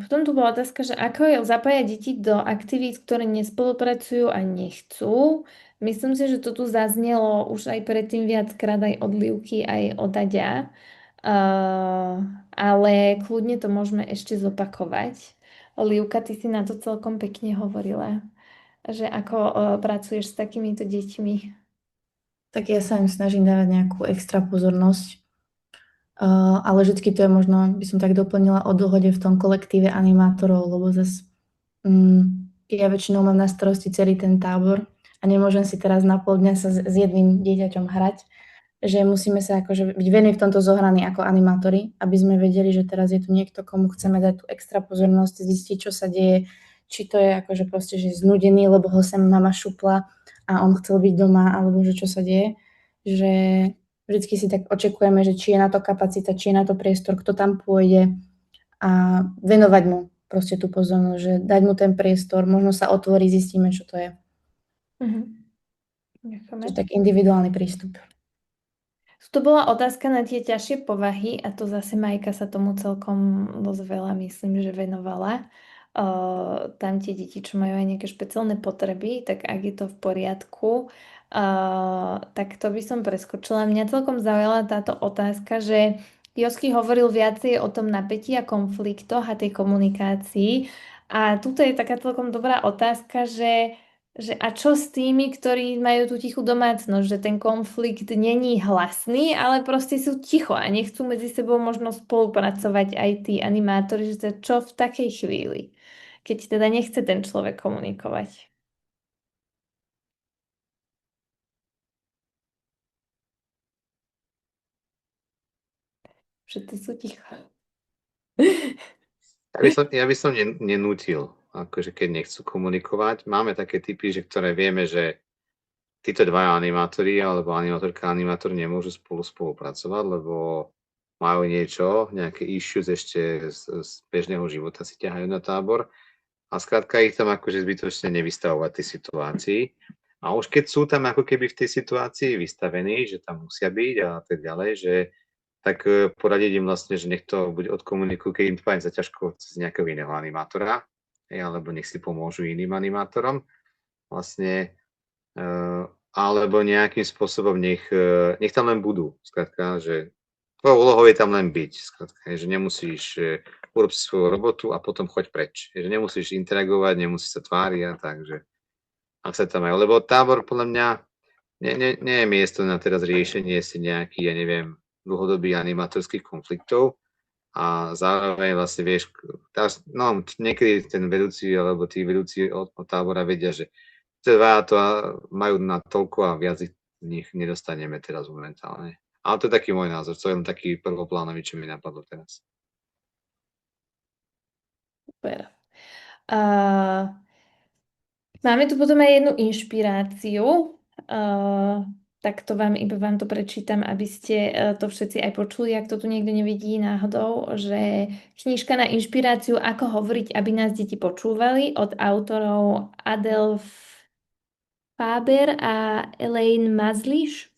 Potom tu bola otázka, že ako je zapájať deti do aktivít, ktoré nespolupracujú a nechcú. Myslím si, že to tu zaznelo už aj predtým viackrát aj od Livky, aj od Aďa. Ale kľudne to môžeme ešte zopakovať. Livka, ty si na to celkom pekne hovorila, že ako pracuješ s takýmito deťmi. Tak ja sa im snažím dávať nejakú extra pozornosť, ale vždycky to je možno, by som tak doplnila, o dohode v tom kolektíve animátorov, lebo zase ja väčšinou mám na starosti celý ten tábor a nemôžem si teraz na pol dňa sa s jedným dieťaťom hrať, že musíme sa akože byť veľmi v tomto zohraní ako animátori, aby sme vedeli, že teraz je tu niekto, komu chceme dať tú extra pozornosť, zistiť, čo sa deje, či to je akože proste, že je znudený, lebo ho sem mama šupla a on chcel byť doma, alebo že čo sa deje, že vždycky si tak očakujeme, že či je na to kapacita, či je na to priestor, kto tam pôjde a venovať mu proste tú pozornosť, že dať mu ten priestor, možno sa otvorí, zistíme, čo to je. To je tak individuálny prístup. To bola otázka na tie ťažšie povahy a to zase Majka sa tomu celkom dosť veľa, myslím, že venovala. Tam tie deti, čo majú aj nejaké špeciálne potreby, tak ak je to v poriadku, tak to by som preskočila. Mňa celkom zaujala táto otázka, že Josky hovoril viacej o tom napätí a konfliktoch a tej komunikácii. A tuto je taká celkom dobrá otázka, že a čo s tými, ktorí majú tú tichú domácnosť, že ten konflikt není hlasný, ale proste sú ticho a nechcú medzi sebou možno spolupracovať aj tí animátori, že to čo v takej chvíli, keď teda nechce ten človek komunikovať. Všetci sú ticho. Ja by som nenútil, akože keď nechcú komunikovať. Máme také typy, že ktoré vieme, že títo 2 animátori alebo animátorka a animátor nemôžu spolupracovať, lebo majú niečo, nejaké issues ešte z bežného života si ťahajú na tábor a skrátka ich tam akože zbytočne nevystavovať tej situácii. A už keď sú tam ako keby v tej situácii vystavení, že tam musia byť a tak ďalej, že tak poradiť im vlastne, že nech to buď odkomunikujú, keď im to fajn za ťažko cez nejakého iného animátora, alebo nech si pomôžu iným animátorom, vlastne, alebo nejakým spôsobom nech tam len budú. Skrátka, že tvojou úlohou je tam len byť. Skrátka, že nemusíš urobiť svoju robotu a potom choď preč. Že nemusíš interagovať, nemusíš sa tváriť a tak, že ak sa tam majú. Lebo tábor podľa mňa nie je miesto na teraz riešenie si nejakých, ja neviem, dlhodobých animatorských konfliktov a zároveň vlastne vieš, no niekedy ten vedúci alebo tí vedúci od tábora vedia, že dva to majú na toľko a viac ich z nich nedostaneme teraz momentálne. Ale to je taký môj názor, to je len taký prvoplánový, čo mi napadlo teraz. Super. Máme tu potom aj jednu inšpiráciu, tak to vám to prečítam, aby ste to všetci aj počuli, ak to tu niekto nevidí náhodou, že knižka na inšpiráciu Ako hovoriť, aby nás deti počúvali od autorov Adele Faber a Elaine Mazliš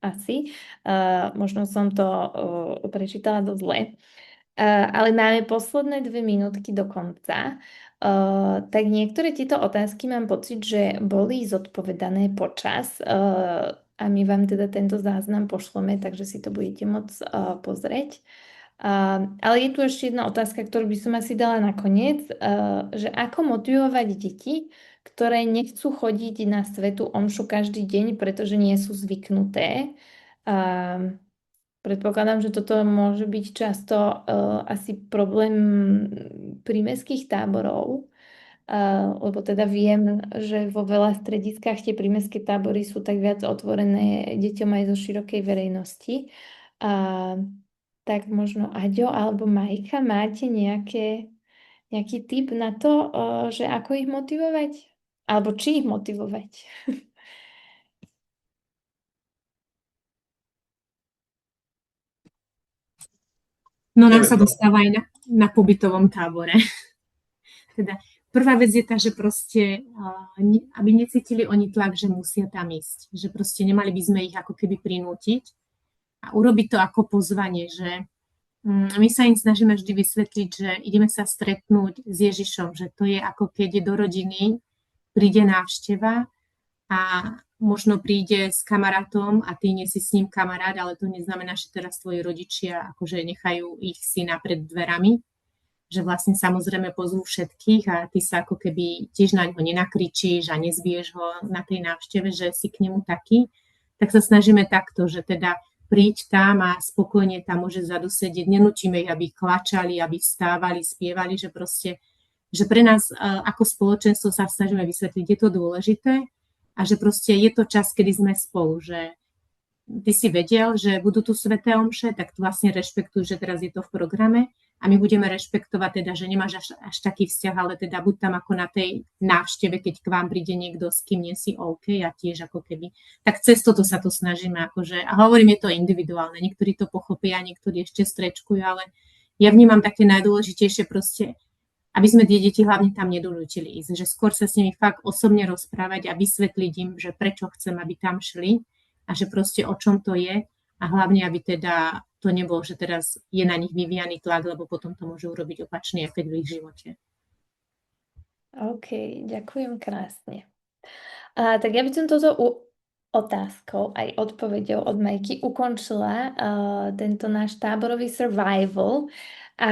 asi, možno som to prečítala dosť zle. Ale máme posledné 2 minútky do konca. Tak niektoré tieto otázky mám pocit, že boli zodpovedané počas a my vám teda tento záznam pošleme, takže si to budete môcť pozrieť. Ale je tu ešte jedna otázka, ktorú by som asi dala nakoniec, že ako motivovať deti, ktoré nechcú chodiť na svätú omšu každý deň, pretože nie sú zvyknuté. Predpokladám, že toto môže byť často asi problém prímestských táborov, lebo teda viem, že vo veľa strediskách tie prímestské tábory sú tak viac otvorené deťom aj zo širokej verejnosti. Tak možno Aďo alebo Majka, máte nejaký tip na to, že ako ich motivovať? Alebo či ich motivovať? No nám Neviem, sa dostáva aj na pobytovom tábore. Teda prvá vec je tá, že proste, aby necítili oni tlak, že musia tam ísť. Že proste nemali by sme ich ako keby prinútiť a urobiť to ako pozvanie, že my sa im snažíme vždy vysvetliť, že ideme sa stretnúť s Ježišom, že to je ako keď do rodiny príde návšteva a možno príde s kamarátom a ty nie si s ním kamarát, ale to neznamená, že teraz tvoji rodičia akože nechajú ich syna pred dverami, že vlastne samozrejme pozvú všetkých a ty sa ako keby tiež na ňo nenakričíš a nezbiješ ho na tej návšteve, že si k nemu taký, tak sa snažíme takto, že teda príď tam a spokojne tam môže vzadu sedieť, nenúčime ich, aby klačali, aby vstávali, spievali, že proste, že pre nás ako spoločenstvo sa snažíme vysvetliť, je to dôležité a že proste je to čas, kedy sme spolu, že ty si vedel, že budú tu sväté omše, tak vlastne rešpektuj, že teraz je to v programe a my budeme rešpektovať teda, že nemáš až taký vzťah, ale teda buď tam ako na tej návšteve, keď k vám príde niekto, s kým nie si OK a tiež ako keby. Tak cez toto sa to snažíme akože, a hovorím, je to individuálne, niektorí to pochopia, niektorí ešte strečkujú, ale ja vnímam také najdôležitejšie proste, aby sme tie deti hlavne tam nedonútili ísť, že skôr sa s nimi fakt osobne rozprávať a vysvetliť im, že prečo chcem, aby tam šli a že proste o čom to je a hlavne, aby teda to nebolo, že teraz je na nich vyvíjaný tlak, lebo potom to môže urobiť opačný efekt v ich živote. OK, ďakujem krásne. Tak ja by som toto otázkou aj odpoveďou od Majky ukončila tento náš táborový survival a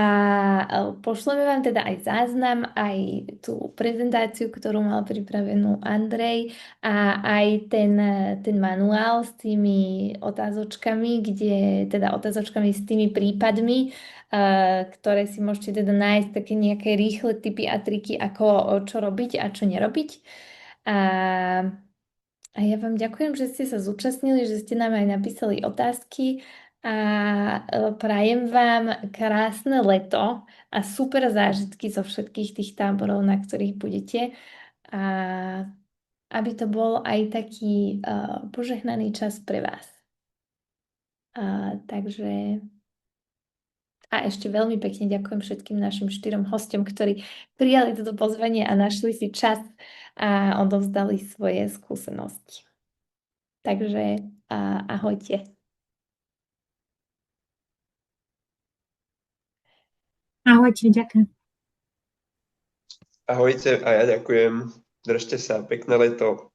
pošleme vám teda aj záznam, aj tú prezentáciu, ktorú mal pripravenú Andrej a aj ten manuál s tými otázočkami, teda otázočkami s tými prípadmi, ktoré si môžete teda nájsť také nejaké rýchle tipy a triky, ako čo robiť a čo nerobiť. A ja vám ďakujem, že ste sa zúčastnili, že ste nám aj napísali otázky a prajem vám krásne leto a super zážitky zo všetkých tých táborov, na ktorých budete. A aby to bol aj taký požehnaný čas pre vás. Takže A ešte veľmi pekne ďakujem všetkým našim 4 hosťom, ktorí prijali toto pozvanie a našli si čas a odovzdali svoje skúsenosti. Takže ahojte. Ahojte, ďakujem. Ahojte a ja ďakujem. Držte sa, pekné leto.